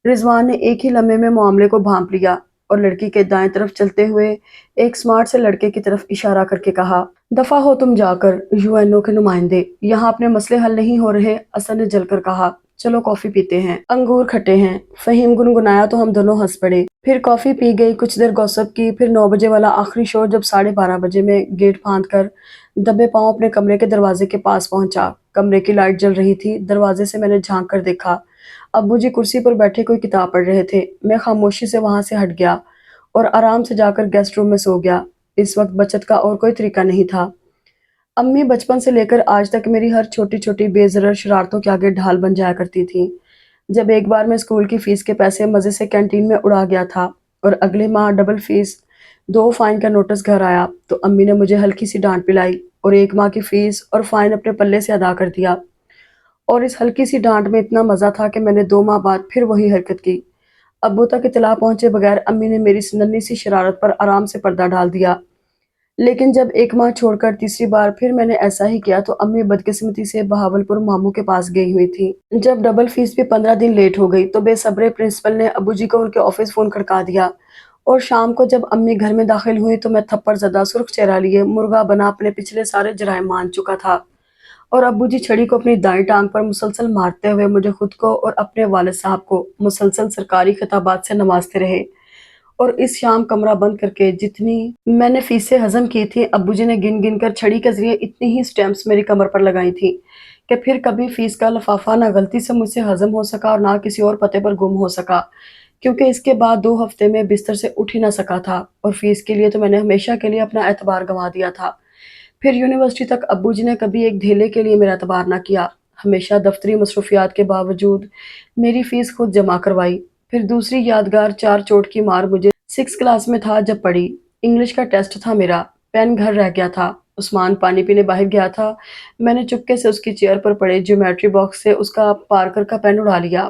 رضوان نے ایک ہی لمحے میں معاملے کو بھانپ لیا، اور لڑکی کے دائیں طرف چلتے ہوئے ایک سمارٹ سے لڑکے کی طرف اشارہ کر کے کہا، دفع ہو تم جا کر، UN کے نمائندے، یہاں اپنے مسئلے حل نہیں ہو رہے۔ اسد نے جل کر کہا، چلو کافی پیتے ہیں، انگور کھٹے ہیں۔ فہیم گنگنایا تو ہم دونوں ہنس پڑے۔ پھر کافی پی گئی، کچھ دیر گوسپ کی، پھر 9 بجے والا آخری شو جب 12:30 بجے میں گیٹ پھاند کر دبے پاؤں اپنے کمرے کے دروازے کے پاس پہنچا۔ کمرے کی لائٹ جل رہی تھی، دروازے سے میں نے جھانک کر دیکھا، ابو جی کرسی پر بیٹھے کوئی کتاب پڑھ رہے تھے۔ میں خاموشی سے وہاں سے ہٹ گیا اور آرام سے جا کر گیسٹ روم میں سو گیا۔ اس وقت بچت کا اور کوئی طریقہ نہیں تھا۔ امی بچپن سے لے کر آج تک میری ہر چھوٹی چھوٹی بے ضرر شرارتوں کے آگے ڈھال بن جایا کرتی تھیں۔ جب ایک بار میں اسکول کی فیس کے پیسے مزے سے کینٹین میں اڑا گیا تھا اور اگلے ماہ ڈبل فیس 2 فائن کا نوٹس گھر آیا تو امی نے مجھے ہلکی سی ڈانٹ پلائی اور 1 ماہ کی فیس اور فائن اپنے پلے سے ادا کر دیا۔ اور اس ہلکی سی ڈانٹ میں اتنا مزہ تھا کہ میں نے 2 ماہ بعد پھر وہی حرکت کی۔ ابو تک اطلاع پہنچے بغیر امی نے میری ننھی سی شرارت پر آرام سے پردہ ڈال دیا۔ لیکن جب 1 ماہ چھوڑ کر تیسری بار پھر میں نے ایسا ہی کیا تو امی بدقسمتی سے بہاولپور ماموں کے پاس گئی ہوئی تھی۔ جب ڈبل فیس بھی 15 دن لیٹ ہو گئی تو بے صبرے پرنسپل نے ابو جی کو ان کے آفس فون کھڑکا دیا، اور شام کو جب امی گھر میں داخل ہوئی تو میں تھپڑ زدہ سرخ چہرہ لیے مرغا بنا اپنے پچھلے سارے جرائم مان چکا تھا، اور ابو جی چھڑی کو اپنی دائیں ٹانگ پر مسلسل مارتے ہوئے مجھے خود کو اور اپنے والد صاحب کو مسلسل سرکاری خطابات سے نوازتے رہے۔ اور اس شام کمرہ بند کر کے جتنی میں نے فیسیں ہضم کی تھی ابو جی نے گن گن کر چھڑی کے ذریعے اتنی ہی سٹیمپس میری کمر پر لگائی تھیں کہ پھر کبھی فیس کا لفافہ نہ غلطی سے مجھ سے ہضم ہو سکا اور نہ کسی اور پتے پر گم ہو سکا، کیونکہ اس کے بعد 2 ہفتے میں بستر سے اٹھ ہی نہ سکا تھا، اور فیس کے لیے تو میں نے ہمیشہ کے لیے اپنا اعتبار گنوا دیا تھا۔ پھر یونیورسٹی تک ابو جی نے کبھی ایک دھیلے کے لیے میرا اعتبار نہ کیا، ہمیشہ دفتری مصروفیات کے باوجود میری فیس خود جمع کروائی۔ پھر دوسری یادگار 4 چوٹ کی مار مجھے 6 کلاس میں تھا جب پڑی۔ انگلش کا ٹیسٹ تھا میرا، پین گھر رہ گیا تھا، عثمان پانی پینے باہر گیا تھا، میں نے چپکے سے اس کی چیئر پر پڑے جیومیٹری باکس سے اس کا پارکر کا پین اڑا لیا،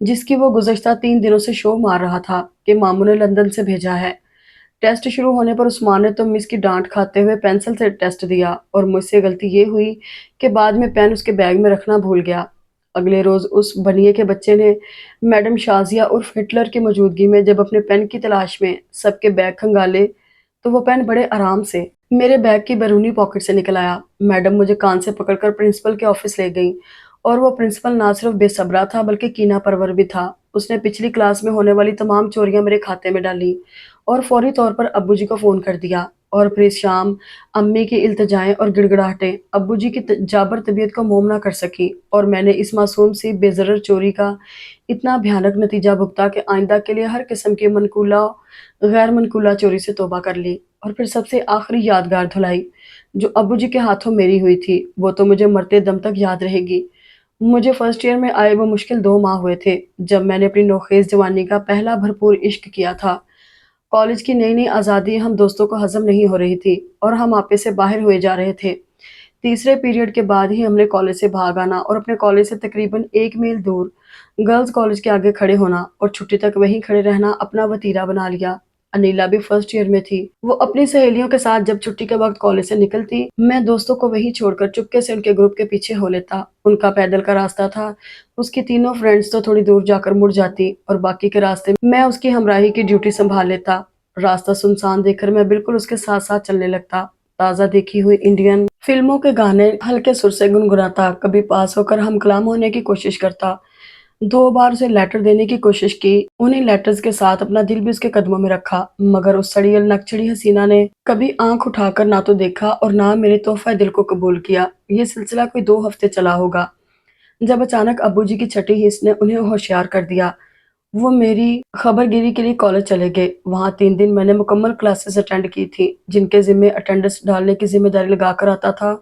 جس کی وہ گزشتہ 3 دنوں سے شو مار رہا تھا کہ ماموں نے لندن سے بھیجا ہے۔ ٹیسٹ شروع ہونے پر عثمان نے تو مس کی ڈانٹ کھاتے ہوئے پینسل سے ٹیسٹ دیا، اور مجھ سے غلطی یہ ہوئی کہ بعد میں پین اس کے بیگ میں رکھنا بھول گیا۔ اگلے روز اس بنیے کے بچے نے میڈم شازیہ عرف ہٹلر کی موجودگی میں جب اپنے پین کی تلاش میں سب کے بیگ کھنگالے تو وہ پین بڑے آرام سے میرے بیگ کی بیرونی پاکٹ سے نکل آیا۔ میڈم مجھے کان سے پکڑ کر پرنسپل کے آفس لے گئیں، اور وہ پرنسپل نہ صرف بے صبرا تھا بلکہ کینہ پرور بھی تھا۔ اس نے پچھلی کلاس میں ہونے والی تمام چوریاں میرے کھاتے میں ڈالیں اور فوری طور پر ابو جی کو فون کر دیا۔ اور پھر اس شام امی کی التجائیں اور گڑگڑاہٹیں ابو جی کی جابر طبیعت کو موم نہ کر سکی، اور میں نے اس معصوم سی بے ضرر چوری کا اتنا بھیانک نتیجہ بھگتا کہ آئندہ کے لیے ہر قسم کی منقولہ غیر منقولہ چوری سے توبہ کر لی۔ اور پھر سب سے آخری یادگار دھلائی جو ابو جی کے ہاتھوں میری ہوئی تھی، وہ تو مجھے مرتے دم تک یاد رہے گی۔ مجھے فرسٹ ایئر میں آئے وہ مشکل 2 ماہ ہوئے تھے جب میں نے اپنی نوخیز جوانی کا پہلا بھرپور عشق کیا تھا۔ کالج کی نئی نئی آزادی ہم دوستوں کو ہضم نہیں ہو رہی تھی اور ہم آپے سے باہر ہوئے جا رہے تھے۔ تیسرے پیریڈ کے بعد ہی ہم نے کالج سے بھاگ آنا اور اپنے کالج سے تقریباً 1 میل دور گرلز کالج کے آگے کھڑے ہونا اور چھٹی تک وہیں کھڑے رہنا اپنا وتیرہ بنا لیا۔ انیلا بھی فرسٹ ایئر میں تھی۔ وہ اپنی سہیلیوں کے ساتھ جب چھٹی کے وقت کالج سے نکلتی، میں دوستوں کو وہیں چھوڑ کر چپکے سے ان کے گروپ کے پیچھے ہو لیتا۔ ان کا پیدل کا راستہ تھا، اس کی تینوں فرینڈز تو تھوڑی دور جا کر مڑ جاتی اور باقی کے راستے میں اس کی ہمراہی کی ڈیوٹی سنبھال لیتا۔ راستہ سنسان دیکھ کر میں بالکل اس کے ساتھ ساتھ چلنے لگتا، تازہ دیکھی ہوئی انڈین فلموں کے گانے ہلکے سر سے گنگناتا، کبھی پاس ہو کر ہم کلام ہونے کی کوشش کرتا۔ 2 بار اسے لیٹر دینے کی کوشش کی، انہیں لیٹرز کے ساتھ اپنا دل بھی اس کے قدموں میں رکھا، مگر اس سڑیل نکچڑی حسینہ نے کبھی آنکھ اٹھا کر نہ تو دیکھا اور نہ میرے تحفہ دل کو قبول کیا۔ یہ سلسلہ کوئی 2 ہفتے چلا ہوگا جب اچانک ابو جی کی چھٹی حص نے انہیں ہوشیار کر دیا۔ وہ میری خبر گیری کے لیے کالج چلے گئے۔ وہاں 3 دن میں نے مکمل کلاسز اٹینڈ کی تھی، جن کے ذمے اٹینڈنس ڈالنے کی ذمہ داری لگا کر آتا تھا،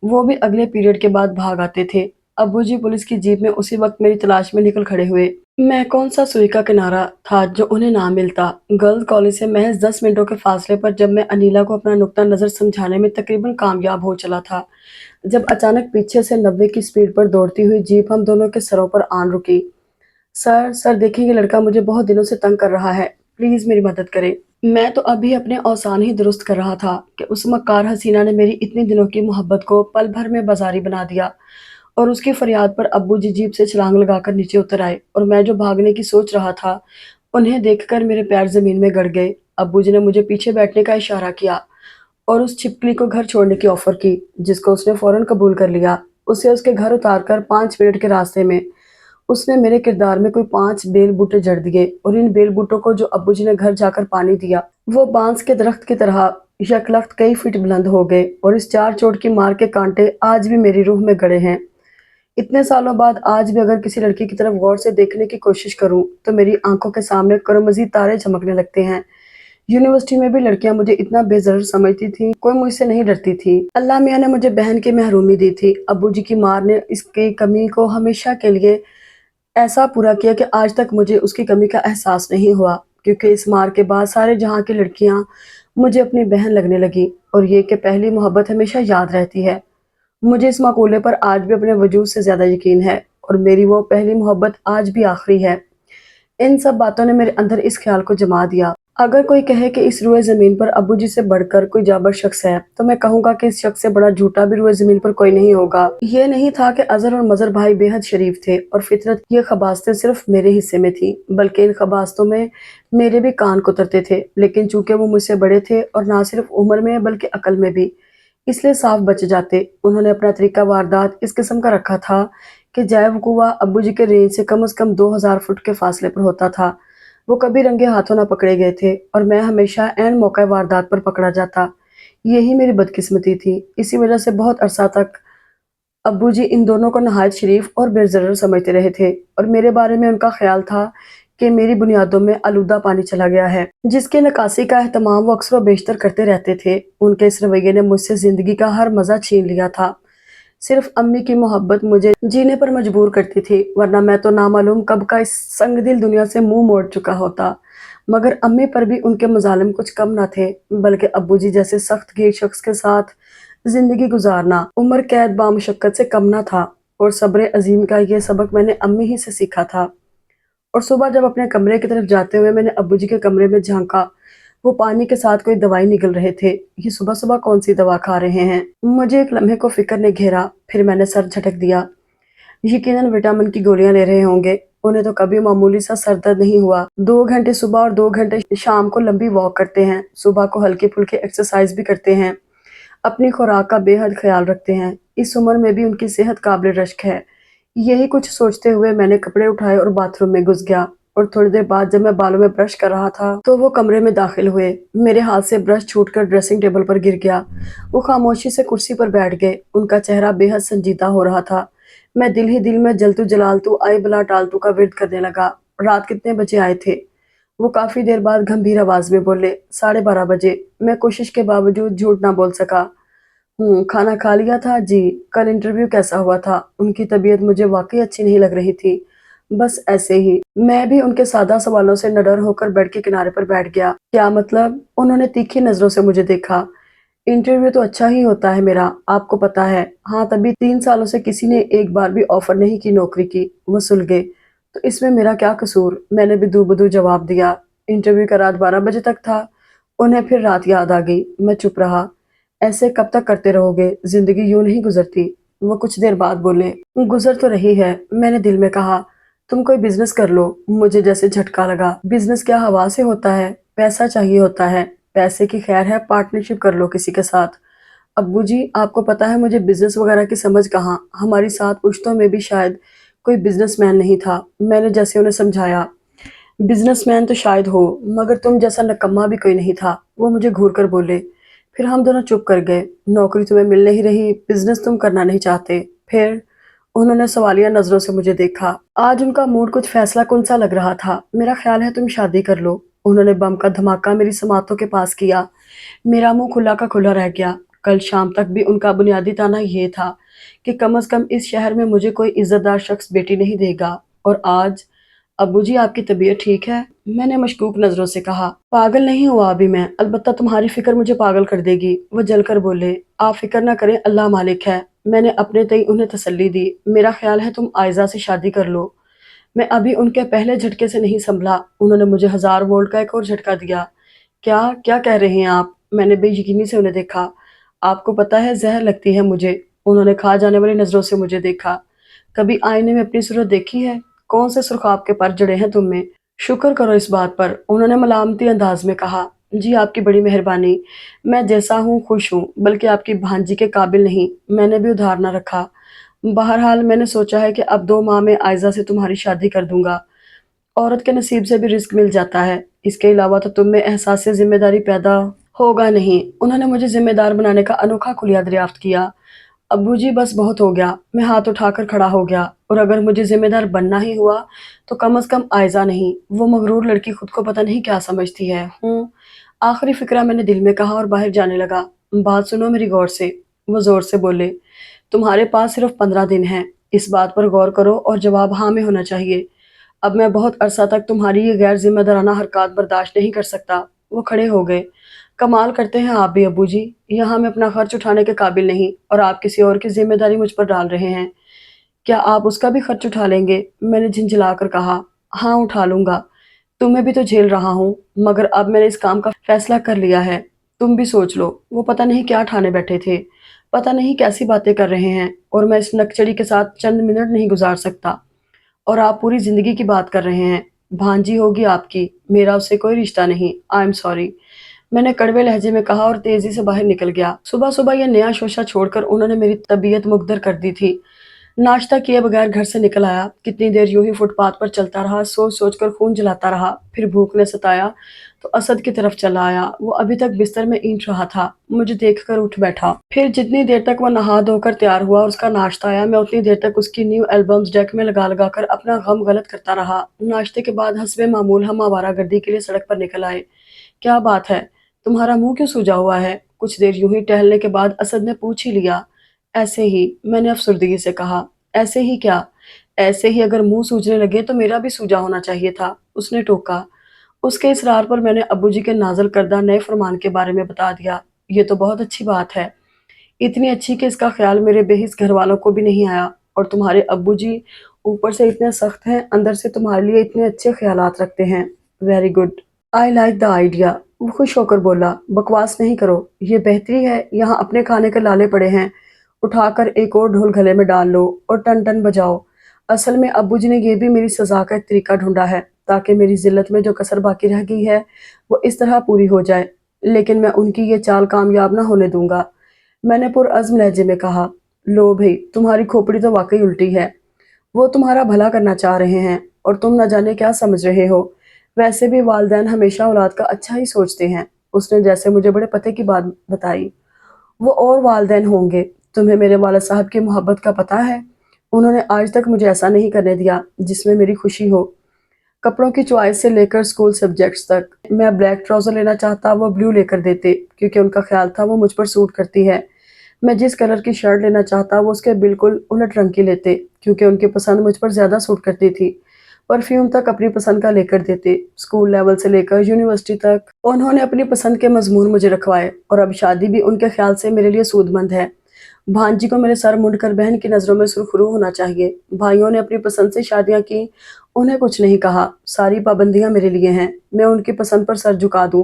وہ بھی اگلے پیریڈ کے بعد بھاگ آتے تھے۔ ابو جی پولیس کی جیپ میں اسی وقت میری تلاش میں نکل کھڑے ہوئے۔ میں کون سا سوئی کا کنارہ تھا جو انہیں نہ ملتا۔ گرلز کالج سے محض 10 منٹوں کے فاصلے پر جب میں انیلا کو اپنا نقطہ نظر سمجھانے میں تقریباً کامیاب ہو چلا تھا، جب اچانک پیچھے سے 90 کی سپیڈ پر دوڑتی ہوئی جیپ ہم دونوں کے سروں پر آن رکی۔ سر دیکھیں، یہ لڑکا مجھے بہت دنوں سے تنگ کر رہا ہے، پلیز میری مدد کریں۔ میں تو ابھی اپنے اوزان ہی درست کر رہا تھا کہ اس مکار حسینہ نے میری اتنی دنوں کی محبت کو پل بھر میں بازاری بنا دیا، اور اس کی فریاد پر ابو جی جیپ سے چھلانگ لگا کر نیچے اتر آئے، اور میں جو بھاگنے کی سوچ رہا تھا انہیں دیکھ کر میرے پیر زمین میں گڑ گئے۔ ابو جی نے مجھے پیچھے بیٹھنے کا اشارہ کیا اور اس چھپکلی کو گھر چھوڑنے کی آفر کی، جس کو اس نے فوراً قبول کر لیا۔ اسے اس کے گھر اتار کر 5 منٹ کے راستے میں اس نے میرے کردار میں کوئی 5 بیل بوٹے جڑ دیے، اور ان بیل بوٹوں کو جو ابو جی نے گھر جا کر پانی دیا، وہ بانس کے درخت کی طرح یکلخت کئی فٹ بلند ہو گئے، اور اس 4 چوٹ کی مار کے کانٹے آج بھی میری روح میں گڑے ہیں۔ اتنے سالوں بعد آج بھی اگر کسی لڑکی کی طرف غور سے دیکھنے کی کوشش کروں تو میری آنکھوں کے سامنے قرمزی تارے چمکنے لگتے ہیں۔ یونیورسٹی میں بھی لڑکیاں مجھے اتنا بے ضرر سمجھتی تھیں، کوئی مجھ سے نہیں ڈرتی تھی۔ اللہ میاں نے مجھے بہن کی محرومی دی تھی۔ ابو جی کی مار نے اس کی کمی کو ہمیشہ کے لیے ایسا پورا کیا کہ آج تک مجھے اس کی کمی کا احساس نہیں ہوا، کیونکہ اس مار کے بعد سارے جہاں کی لڑکیاں مجھے اپنی بہن لگنے لگی، اور یہ کہ پہلی محبت ہمیشہ یاد رہتی ہے۔ مجھے اس مقولے پر آج بھی اپنے وجود سے زیادہ یقین ہے، اور میری وہ پہلی محبت آج بھی آخری ہے۔ ان سب باتوں نے میرے اندر اس خیال کو جما دیا، اگر کوئی کہے کہ اس روئے زمین پر ابو جی سے بڑھ کر کوئی جابر شخص ہے، تو میں کہوں گا کہ اس شخص سے بڑا جھوٹا بھی روئے زمین پر کوئی نہیں ہوگا۔ یہ نہیں تھا کہ اظہر اور مظہر بھائی بے حد شریف تھے اور فطرت یہ خباستیں صرف میرے حصے میں تھیں، بلکہ ان خباستوں میں میرے بھی کان کترتے تھے، لیکن چونکہ وہ مجھ سے بڑے تھے اور نہ صرف عمر میں بلکہ عقل میں بھی، اس لیے صاف بچ جاتے۔ انہوں نے اپنا طریقہ واردات اس قسم کا رکھا تھا کہ جائے وقوع ابو جی کے رینج سے کم از کم 2000 فٹ کے فاصلے پر ہوتا تھا۔ وہ کبھی رنگے ہاتھوں نہ پکڑے گئے تھے، اور میں ہمیشہ عین موقع واردات پر پکڑا جاتا۔ یہی میری بدقسمتی تھی۔ اسی وجہ سے بہت عرصہ تک ابو جی ان دونوں کو نہایت شریف اور بے ضرر سمجھتے رہے تھے، اور میرے بارے میں ان کا خیال تھا کہ میری بنیادوں میں آلودہ پانی چلا گیا ہے، جس کی نکاسی کا اہتمام وہ اکثر و بیشتر کرتے رہتے تھے۔ ان کے اس رویے نے مجھ سے زندگی کا ہر مزہ چھین لیا تھا۔ صرف امی کی محبت مجھے جینے پر مجبور کرتی تھی، ورنہ میں تو نامعلوم کب کا اس سنگ دل دنیا سے منہ موڑ چکا ہوتا۔ مگر امی پر بھی ان کے مظالم کچھ کم نہ تھے، بلکہ ابو جی جیسے سخت گیر شخص کے ساتھ زندگی گزارنا عمر قید بامشقت سے کم نہ تھا، اور صبر عظیم کا یہ سبق میں نے امی ہی سے سیکھا تھا۔ اور صبح جب اپنے کمرے کی طرف جاتے ہوئے میں نے ابو جی کے کمرے میں جھانکا، وہ پانی کے ساتھ کوئی دوائی نگل رہے تھے۔ یہ صبح صبح کون سی دوا کھا رہے ہیں؟ مجھے ایک لمحے کو فکر نے گھیرا، پھر میں نے سر جھٹک دیا۔ یقیناً وٹامن کی گولیاں لے رہے ہوں گے، انہیں تو کبھی معمولی سا سر درد نہیں ہوا۔ 2 گھنٹے صبح اور 2 گھنٹے شام کو لمبی واک کرتے ہیں، صبح کو ہلکی پھلکی ایکسرسائز بھی کرتے ہیں، اپنی خوراک کا بے حد خیال رکھتے ہیں۔ اس عمر میں بھی ان کی صحت قابل رشک ہے۔ یہی کچھ سوچتے ہوئے میں نے کپڑے اٹھائے اور باتھ روم میں گھس گیا۔ اور تھوڑی دیر بعد جب میں بالوں میں برش کر رہا تھا تو وہ کمرے میں داخل ہوئے۔ میرے ہاتھ سے برش چھوٹ کر ڈریسنگ ٹیبل پر گر گیا۔ وہ خاموشی سے کرسی پر بیٹھ گئے۔ ان کا چہرہ بے حد سنجیدہ ہو رہا تھا۔ میں دل ہی دل میں جلتو جلالتو آئی بلا ٹالتو کا ورد کرنے لگا۔ رات کتنے بجے آئے تھے؟ وہ کافی دیر بعد گمبھیر آواز میں بولے، 12:30 بجے۔ میں کوشش کے باوجود جھوٹ نہ بول سکا۔ کھانا کھا لیا تھا؟ جی۔ کل انٹرویو کیسا ہوا تھا؟ ان کی طبیعت مجھے واقعی اچھی نہیں لگ رہی تھی، بس ایسے ہی۔ میں بھی ان کے سادہ سوالوں سے نڈر ہو کر بیڈ کے کنارے پر بیٹھ گیا۔ کیا مطلب؟ انہوں نے تیکھی نظروں سے مجھے دیکھا۔ انٹرویو تو اچھا ہی ہوتا ہے میرا، آپ کو پتا ہے۔ ہاں، تبھی 3 سالوں سے کسی نے ایک بار بھی آفر نہیں کی نوکری کی۔ وہ سلگے۔ تو اس میں میرا کیا قصور؟ میں نے بھی دو بدو جواب دیا۔ انٹرویو کا رات 12 بجے تک تھا۔ انہیں پھر رات یاد آ گئی۔ میں چپ رہا۔ ایسے کب تک کرتے رہو گے؟ زندگی یوں نہیں گزرتی۔ وہ کچھ دیر بعد بولے، گزر تو رہی ہے۔ میں نے دل میں کہا، تم کوئی بزنس کر لو۔ مجھے جیسے جھٹکا لگا۔ بزنس کیا ہوا سے ہوتا ہے؟ پیسہ چاہیے ہوتا ہے۔ پیسے کی خیر ہے، پارٹنرشپ کر لو کسی کے ساتھ۔ ابو جی، آپ کو پتا ہے مجھے بزنس وغیرہ کی سمجھ کہاں۔ ہماری 7 پشتوں میں بھی شاید کوئی بزنس مین نہیں تھا۔ میں نے جیسے انہیں سمجھایا، بزنس مین تو شاید ہو، مگر تم جیسا نکما بھی کوئی نہیں تھا۔ وہ مجھے گھور کر بولے۔ پھر ہم دونوں چپ کر گئے۔ نوکری تمہیں مل نہیں رہی، بزنس تم کرنا نہیں چاہتے، پھر؟ انہوں نے سوالیہ نظروں سے مجھے دیکھا۔ آج ان کا موڈ کچھ فیصلہ کن سا لگ رہا تھا۔ میرا خیال ہے تم شادی کر لو۔ انہوں نے بم کا دھماکہ میری سماعتوں کے پاس کیا۔ میرا منہ کھلا کا کھلا رہ گیا۔ کل شام تک بھی ان کا بنیادی تانا یہ تھا کہ کم از کم اس شہر میں مجھے کوئی عزت دار شخص بیٹی نہیں دے گا، اور آج؟ ابو جی، آپ کی طبیعت ٹھیک ہے؟ میں نے مشکوک نظروں سے کہا۔ پاگل نہیں ہوا ابھی میں، البتہ تمہاری فکر مجھے پاگل کر دے گی۔ وہ جل کر بولے، آپ فکر نہ کریں، اللہ مالک ہے۔ میں نے اپنے تئیں انہیں تسلی دی۔ میرا خیال ہے تم عائزہ سے شادی کر لو۔ میں ابھی ان کے پہلے جھٹکے سے نہیں سنبھلا۔ انہوں نے مجھے 1000 وولٹ کا ایک اور جھٹکا دیا۔ کیا کہہ رہے ہیں آپ؟ میں نے بے یقینی سے انہیں دیکھا۔ آپ کو پتا ہے زہر لگتی ہے مجھے۔ انہوں نے کھا جانے والی نظروں سے مجھے دیکھا۔ کبھی آئینے میں اپنی صورت دیکھی ہے؟ کون سے سرخاب کے پر جڑے ہیں تم میں؟ شکر کرو اس بات پر، انہوں نے ملامتی انداز میں کہا۔ جی، آپ کی بڑی مہربانی۔ میں جیسا ہوں خوش ہوں، بلکہ آپ کی بھانجی کے قابل نہیں۔ میں نے بھی ادھار نہ رکھا۔ بہرحال میں نے سوچا ہے کہ اب 2 ماہ میں عائزہ سے تمہاری شادی کر دوں گا۔ عورت کے نصیب سے بھی رزق مل جاتا ہے۔ اس کے علاوہ تو تم میں احساس ذمہ داری پیدا ہوگا نہیں۔ انہوں نے مجھے ذمہ دار بنانے کا انوکھا خلیہ دریافت کیا۔ ابو جی، بس بہت ہو گیا۔ میں ہاتھ اٹھا کر کھڑا ہو گیا۔ اور اگر مجھے ذمہ دار بننا ہی ہوا تو کم از کم عائزہ نہیں۔ وہ مغرور لڑکی خود کو پتہ نہیں کیا سمجھتی ہے۔ آخری فقرہ میں نے دل میں کہا اور باہر جانے لگا۔ بات سنو میری غور سے۔ وہ زور سے بولے، تمہارے پاس صرف 15 دن ہیں۔ اس بات پر غور کرو اور جواب ہاں میں ہونا چاہیے۔ اب میں بہت عرصہ تک تمہاری یہ غیر ذمہ دارانہ حرکات برداشت نہیں کر سکتا۔ وہ کھڑے ہو گئے۔ کمال کرتے ہیں آپ بھی ابو جی، یہاں میں اپنا خرچ اٹھانے کے قابل نہیں اور آپ کسی اور کی ذمہ داری مجھ پر ڈال رہے ہیں۔ کیا آپ اس کا بھی خرچ اٹھا لیں گے؟ میں نے جھنجھلا کر کہا، ہاں اٹھا لوں گا۔ تمہیں بھی تو جھیل رہا ہوں، مگر اب میں نے اس کام کا فیصلہ کر لیا ہے۔ تم بھی سوچ لو۔ وہ پتہ نہیں کیا ٹھانے بیٹھے تھے، پتہ نہیں کیسی باتیں کر رہے ہیں، اور میں اس نکچڑی کے ساتھ چند منٹ نہیں گزار سکتا۔ اور آپ پوری زندگی کی بات کر رہے ہیں۔ بھانجی ہوگی آپ کی، میرا اس سے کوئی رشتہ نہیں۔ آئی ایم سوری، میں نے کڑوے لہجے میں کہا اور تیزی سے باہر نکل گیا۔ صبح صبح یہ نیا شوشہ چھوڑ کر انہوں نے میری طبیعت مگدر کر دی تھی۔ ناشتہ کیے بغیر گھر سے نکل آیا۔ کتنی دیر یوں ہی فٹ پاتھ پر چلتا رہا، سوچ سوچ کر خون جلاتا رہا۔ پھر بھوک نے ستایا تو اسد کی طرف چلا آیا۔ وہ ابھی تک بستر میں اینٹ رہا تھا، مجھے دیکھ کر اٹھ بیٹھا۔ پھر جتنی دیر تک وہ نہا دھو کر تیار ہوا اور اس کا ناشتہ آیا، میں اتنی دیر تک اس کی نیو البمز ڈیک میں لگا لگا کر اپنا غم غلط کرتا رہا۔ ناشتے کے بعد حسب معمول ہم آوارہ گردی کے لیے سڑک پر نکل آئے۔ کیا بات ہے، تمہارا منہ کیوں سوجا ہوا ہے؟ کچھ دیر یوں ہی ٹہلنے کے بعد اسد نے پوچھ ہی لیا۔ ایسے ہی، میں نے افسردگی سے کہا۔ ایسے ہی کیا؟ ایسے ہی اگر منہ سوجنے لگے تو میرا بھی سوجا ہونا چاہیے تھا، اس نے ٹوکا۔ اس کے اصرار پر میں نے ابو جی کے نازل کردہ نئے فرمان کے بارے میں بتا دیا۔ یہ تو بہت اچھی بات ہے، اتنی اچھی کہ اس کا خیال میرے بے حس گھر والوں کو بھی نہیں آیا، اور تمہارے ابو جی اوپر سے اتنے سخت ہیں، اندر سے تمہارے لیے اتنے اچھے خیالات رکھتے ہیں۔ Very good, I like the idea. وہ خوش ہو کر بولا، بکواس نہیں کرو، یہ بہتری ہے، یہاں اپنے کھانے کے لالے پڑے ہیں، اٹھا کر ایک اور ڈھول گلے میں ڈال لو اور ٹن ٹن بجاؤ۔ اصل میں ابو جی نے یہ بھی میری سزا کا ایک طریقہ ڈھونڈا ہے تاکہ میری ذلت میں جو کسر باقی رہ گئی ہے وہ اس طرح پوری ہو جائے، لیکن میں ان کی یہ چال کامیاب نہ ہونے دوں گا۔ میں نے پرعزم لہجے میں کہا، لو بھئی، تمہاری کھوپڑی تو واقعی الٹی ہے۔ وہ تمہارا بھلا کرنا چاہ رہے ہیں اور تم نہ جانے کیا سمجھ رہے ہو۔ ویسے بھی والدین ہمیشہ اولاد کا اچھا ہی سوچتے ہیں۔ اس نے جیسے مجھے بڑے پتے کی بات بتائی۔ وہ اور والدین ہوں گے۔ تمہیں میرے والد صاحب کی محبت کا پتہ ہے؟ انہوں نے آج تک مجھے ایسا نہیں کرنے دیا جس میں میری خوشی ہو۔ کپڑوں کی چوائس سے لے کر اسکول سبجیکٹس تک، میں بلیک ٹراؤزر لینا چاہتا وہ بلیو لے کر دیتے، کیونکہ ان کا خیال تھا وہ مجھ پر سوٹ کرتی ہے۔ میں جس کلر کی شرٹ لینا چاہتا وہ اس کے بالکل الٹ رنگ کی لیتے، کیونکہ ان کی پسند مجھ پر زیادہ سوٹ کرتی تھی۔ پرفیوم تک اپنی پسند کا لے کر دیتے۔ اسکول لیول سے لے کر یونیورسٹی تک انہوں نے اپنی پسند کے مضمون مجھے رکھوائے، اور اب شادی بھی ان کے خیال سے میرے لیے سود مند ہے۔ بھانجی کو میرے سر منڈ کر بہن کی نظروں میں سرخرو ہونا چاہیے۔ بھائیوں نے اپنی پسند سے شادیاں کی، انہیں کچھ نہیں کہا۔ ساری پابندیاں میرے لیے ہیں۔ میں ان کی پسند پر سر جھکا دوں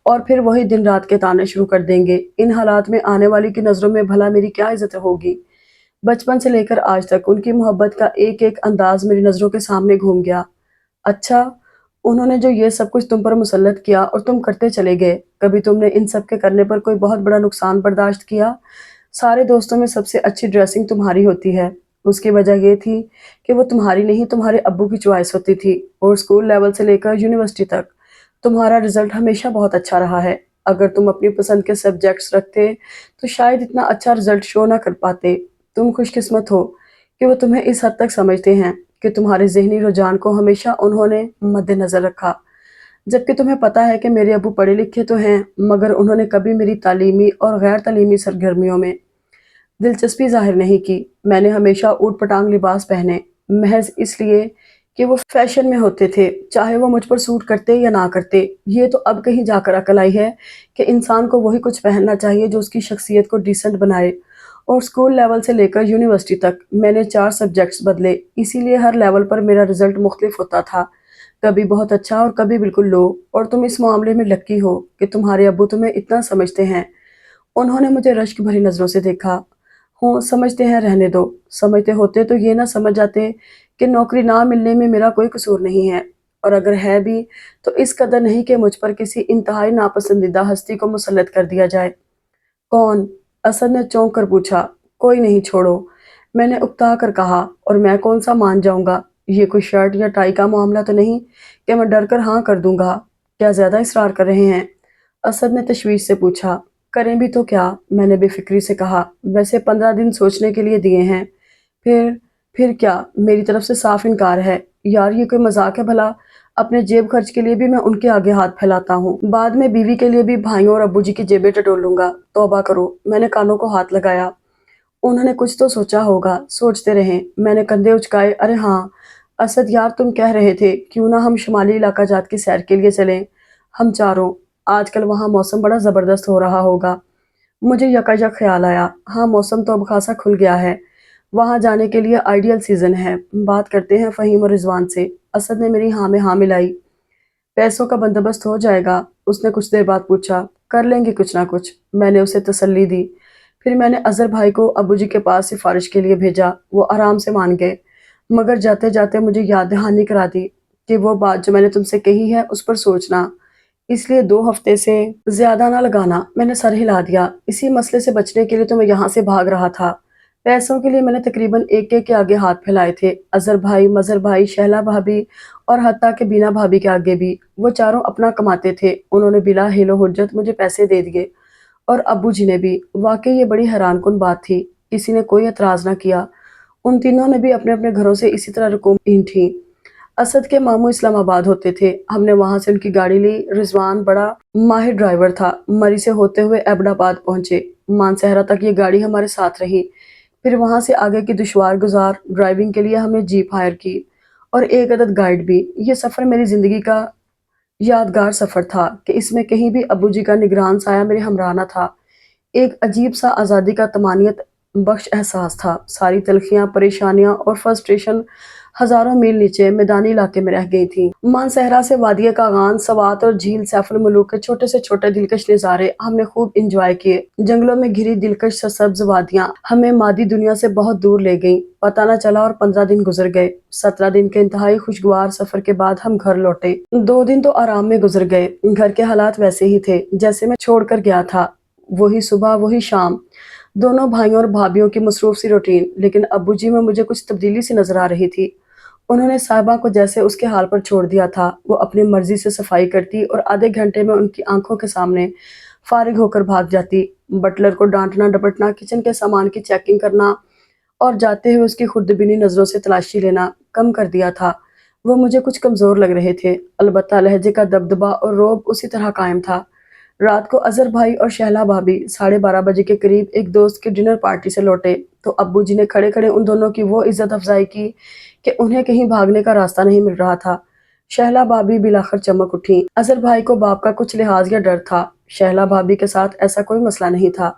اور پھر وہی دن رات کے تانے شروع کر دیں گے۔ ان حالات میں آنے والی کی نظروں میں بھلا میری کیا عزت ہوگی؟ بچپن سے لے کر آج تک ان کی محبت کا ایک ایک انداز میری نظروں کے سامنے گھوم گیا۔ اچھا، انہوں نے جو یہ سب کچھ تم پر مسلط کیا اور تم کرتے چلے گئے، کبھی تم نے ان سب کے کرنے پر کوئی بہت بڑا نقصان برداشت کیا؟ سارے دوستوں میں سب سے اچھی ڈریسنگ تمہاری ہوتی ہے۔ اس کی وجہ یہ تھی کہ وہ تمہاری نہیں تمہارے ابو کی چوائس ہوتی تھی، اور اسکول لیول سے لے کر یونیورسٹی تک تمہارا رزلٹ ہمیشہ بہت اچھا رہا ہے۔ اگر تم اپنی پسند کے سبجیکٹس رکھتے تو شاید اتنا اچھا رزلٹ شو نہ کر پاتے۔ تم خوش قسمت ہو کہ وہ تمہیں اس حد تک سمجھتے ہیں کہ تمہارے ذہنی رجحان کو ہمیشہ انہوں نے مد نظر رکھا، جبکہ تمہیں پتہ ہے کہ میرے ابو پڑھے لکھے تو ہیں، مگر انہوں نے کبھی میری تعلیمی اور غیر تعلیمی سرگرمیوں میں دلچسپی ظاہر نہیں کی۔ میں نے ہمیشہ اوٹ پٹانگ لباس پہنے، محض اس لیے کہ وہ فیشن میں ہوتے تھے، چاہے وہ مجھ پر سوٹ کرتے یا نہ کرتے۔ یہ تو اب کہیں جا کر عقل آئی ہے کہ انسان کو وہی کچھ پہننا چاہیے جو اس کی شخصیت کو ڈیسنٹ بنائے۔ اور اسکول لیول سے لے کر یونیورسٹی تک میں نے 4 سبجیکٹس بدلے، اسی لیے ہر لیول پر میرا رزلٹ مختلف ہوتا تھا، کبھی بہت اچھا اور کبھی بالکل لو۔ اور تم اس معاملے میں لکی ہو کہ تمہارے ابو تمہیں اتنا سمجھتے ہیں۔ انہوں نے مجھے رشک بھری نظروں سے دیکھا۔ ہوں، سمجھتے ہیں رہنے دو۔ سمجھتے ہوتے تو یہ نہ سمجھ جاتے کہ نوکری نہ ملنے میں میرا کوئی قصور نہیں ہے، اور اگر ہے بھی تو اس قدر نہیں کہ مجھ پر کسی انتہائی ناپسندیدہ ہستی کو مسلط کر دیا جائے۔ کون؟ اسد نے چونک کر پوچھا۔ کوئی نہیں، چھوڑو، میں نے اکتا کر کہا، اور میں کون سا مان جاؤں گا؟ یہ کوئی شرٹ یا ٹائی کا معاملہ تو نہیں کہ میں ڈر کر ہاں کر دوں گا۔ کیا زیادہ اصرار کر رہے ہیں؟ اسد نے تشویش سے پوچھا۔ کریں بھی تو کیا؟ میں نے بے فکری سے کہا۔ ویسے 15 دن سوچنے کے لیے دیے ہیں۔ پھر کیا؟ میری طرف سے صاف انکار ہے۔ یار، یہ کوئی مذاق ہے بھلا؟ اپنے جیب خرچ کے لیے بھی میں ان کے آگے ہاتھ پھیلاتا ہوں، بعد میں بیوی کے لیے بھی بھائیوں اور ابو جی کی جیبیں ٹٹول لوں گا۔ توبہ کرو۔ میں نے کانوں کو ہاتھ لگایا۔ انہوں نے کچھ تو سوچا ہوگا، سوچتے رہیں۔ میں نے کندھے اچکائے۔ ارے ہاں اسد یار، تم کہہ رہے تھے کیوں نہ ہم شمالی علاقہ جات کی سیر کے لیے چلیں، ہم چاروں۔ آج کل وہاں موسم بڑا زبردست ہو رہا ہوگا۔ مجھے یکایک خیال آیا، ہاں موسم تو اب خاصا کھل گیا ہے، وہاں جانے کے لیے آئیڈیل سیزن ہے۔ بات کرتے ہیں فہیم اور رضوان سے۔ اسد نے میری ہاں میں ہاں ملائی۔ پیسوں کا بندوبست ہو جائے گا؟ اس نے کچھ دیر بعد پوچھا۔ کر لیں گے کچھ نہ کچھ، میں نے اسے تسلی دی۔ پھر میں نے اظہر بھائی کو ابو جی کے پاس سفارش کے لیے بھیجا، وہ آرام سے مان گئے، مگر جاتے جاتے مجھے یاد دہانی کرا دی کہ وہ بات جو میں نے تم سے کہی ہے اس پر سوچنا، اس لیے 2 ہفتے سے زیادہ نہ لگانا۔ میں نے سر ہلا دیا۔ اسی مسئلے سے بچنے کے لیے تو میں یہاں سے بھاگ رہا تھا۔ پیسوں کے لیے میں نے تقریباً ایک کے آگے ہاتھ پھیلائے تھے، اظہر بھائی، مظہر بھائی، شہلا بھابی اور حتیٰ کہ بینا بھابی کے آگے بھی۔ وہ چاروں اپنا کماتے تھے، انہوں نے بلا حیل و حجت مجھے پیسے دے دیے، اور ابو جی نے بھی۔ واقعی یہ بڑی حیران کن بات تھی، کسی نے کوئی اعتراض نہ کیا۔ ان تینوں نے بھی اپنے اپنے گھروں سے اسی طرح رقوم تھیں۔ اسد کے ماموں اسلام آباد ہوتے تھے، ہم نے وہاں سے ان کی گاڑی لی۔ رضوان بڑا ماہر ڈرائیور تھا، مری سے ہوتے ہوئے ایبٹ آباد پہنچے، مانسہرہ تک یہ گاڑی ہمارے ساتھ رہی۔ پھر وہاں سے آگے کی دشوار گزار ڈرائیونگ کے لیے ہم نے جیپ ہائر کی، اور ایک عدد گائیڈ بھی۔ یہ سفر میری زندگی کا یادگار سفر تھا کہ اس میں کہیں بھی ابو جی کا نگران سایہ میرے ہمراہ نہ تھا۔ ایک عجیب سا آزادی کا طمانینت بخش احساس تھا۔ ساری تلخیاں، پریشانیاں اور فرسٹریشن ہزاروں میل نیچے میدانی علاقے میں رہ گئی تھیں۔ مانسہرہ سے وادی کاغان، سوات اور جھیل سیف الملوک کے چھوٹے سے چھوٹے دلکش نظارے ہم نے خوب انجوائے کیے۔ جنگلوں میں گھری دلکش سرسبز وادیاں ہمیں مادی دنیا سے بہت دور لے گئیں، پتہ نہ چلا اور 15 دن گزر گئے۔ 17 دن کے انتہائی خوشگوار سفر کے بعد ہم گھر لوٹے۔ 2 دن تو آرام میں گزر گئے۔ گھر کے حالات ویسے ہی تھے جیسے میں چھوڑ کر گیا تھا، وہی صبح وہی شام، دونوں بھائیوں اور بھابھیوں کی مصروف سی روٹین۔ لیکن ابو جی میں مجھے کچھ تبدیلی سی نظر آ رہی تھی۔ انہوں نے صاحبہ کو جیسے اس کے حال پر چھوڑ دیا تھا۔ وہ اپنی مرضی سے صفائی کرتی اور آدھے گھنٹے میں ان کی آنکھوں کے سامنے فارغ ہو کر بھاگ جاتی۔ بٹلر کو ڈانٹنا ڈپٹنا، کچن کے سامان کی چیکنگ کرنا اور جاتے ہوئے اس کی خوردبینی نظروں سے تلاشی لینا کم کر دیا تھا۔ وہ مجھے کچھ کمزور لگ رہے تھے، البتہ لہجے کا دبدبا اور رعب اسی طرح قائم تھا۔ رات کو اظہر بھائی اور شہلا بھابی 12:30 بجے کے قریب ایک دوست کی ڈنر پارٹی سے لوٹے تو ابو جی نے کھڑے کھڑے ان دونوں کی وہ عزت افزائی کی کہ انہیں کہیں بھاگنے کا راستہ نہیں مل رہا تھا۔ شہلا بھابی بلاخر چمک اٹھی۔ اظہر بھائی کو باپ کا کچھ لحاظ یا ڈر تھا، شہلا بھابی کے ساتھ ایسا کوئی مسئلہ نہیں تھا۔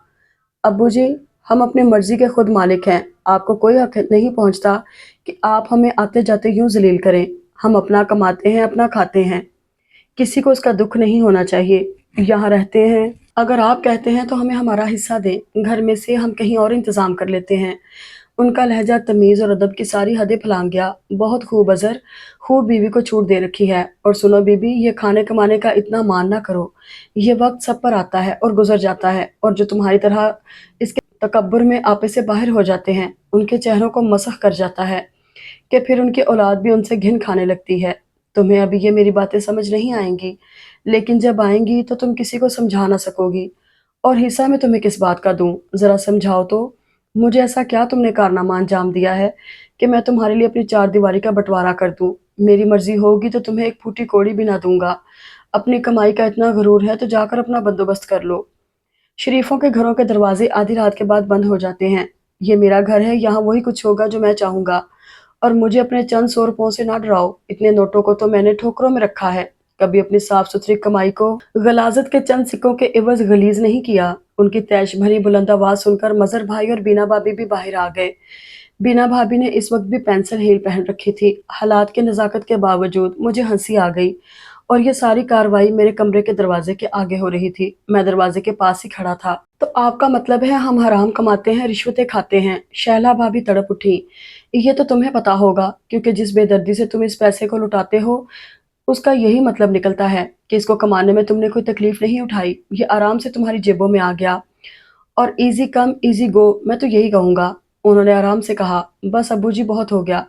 ابو جی، ہم اپنی مرضی کے خود مالک ہیں، آپ کو کوئی حق نہیں پہنچتا کہ آپ ہمیں آتے جاتے یوں ذلیل کریں۔ ہم اپنا کماتے ہیں، اپنا کھاتے ہیں، کسی کو اس کا دکھ نہیں ہونا چاہیے۔ یہاں رہتے ہیں، اگر آپ کہتے ہیں تو ہمیں ہمارا حصہ دیں، گھر میں سے ہم کہیں اور انتظام کر لیتے ہیں۔ ان کا لہجہ تمیز اور ادب کی ساری حدیں پھلانگ گیا۔ بہت خوب اظہر، خوب بیوی کو چھوٹ دے رکھی ہے۔ اور سنو بی بی، یہ کھانے کمانے کا اتنا مان نہ کرو، یہ وقت سب پر آتا ہے اور گزر جاتا ہے، اور جو تمہاری طرح اس کے تکبر میں آپے سے باہر ہو جاتے ہیں ان کے چہروں کو مسخ کر جاتا ہے کہ پھر ان کی اولاد بھی ان سے گھن کھانے لگتی ہے۔ تمہیں ابھی یہ میری باتیں سمجھ نہیں آئیں گی، لیکن جب آئیں گی تو تم کسی کو سمجھا نہ سکو گی۔ اور حصہ میں تمہیں کس بات کا دوں، ذرا سمجھاؤ تو۔ مجھے ایسا کیا تم نے کارنامہ انجام دیا ہے کہ میں تمہارے لیے اپنی 4 دیواری کا بٹوارا کر دوں؟ میری مرضی ہوگی تو تمہیں ایک پھوٹی کوڑی بھی نہ دوں گا۔ اپنی کمائی کا اتنا غرور ہے تو جا کر اپنا بندوبست کر لو۔ شریفوں کے گھروں کے دروازے آدھی رات کے بعد بند ہو جاتے ہیں۔ یہ میرا گھر ہے، یہاں وہی کچھ ہوگا جو میں چاہوں گا، اور مجھے اپنے چند 100 روپوں سے نہ ڈراؤ۔ اتنے نوٹوں کو تو میں نے ٹھوکروں میں رکھا ہے، کبھی اپنی صاف ستھری کمائی کو غلاظت کے چند سکوں کے عوض غلیظ نہیں کیا۔ ان کی تیش بھری بلند آواز سن کر مظہر بھائی اور بینا بھابی بھی باہر آ گئے۔ بینا بھابی نے اس وقت بھی پینسل ہیل پہن رکھی تھی۔ حالات کے نزاکت کے باوجود مجھے ہنسی آ گئی، اور یہ ساری کارروائی میرے کمرے کے دروازے کے آگے ہو رہی تھی۔ میں دروازے کے پاس ہی کھڑا تھا۔ تو آپ کا مطلب ہے ہم حرام کماتے ہیں، رشوتیں کھاتے ہیں؟ شہلا بھابی تڑپ اٹھی۔ یہ تو تمہیں پتا ہوگا، کیونکہ جس بے دردی سے تم اس پیسے کو لٹاتے ہو اس کا یہی مطلب نکلتا ہے کہ اس کو کمانے میں تم نے کوئی تکلیف نہیں اٹھائی، یہ آرام سے تمہاری جیبوں میں آ گیا۔ اور ایزی کم ایزی گو، میں تو یہی کہوں گا۔ انہوں نے آرام سے کہا۔ بس ابو جی، بہت ہو گیا۔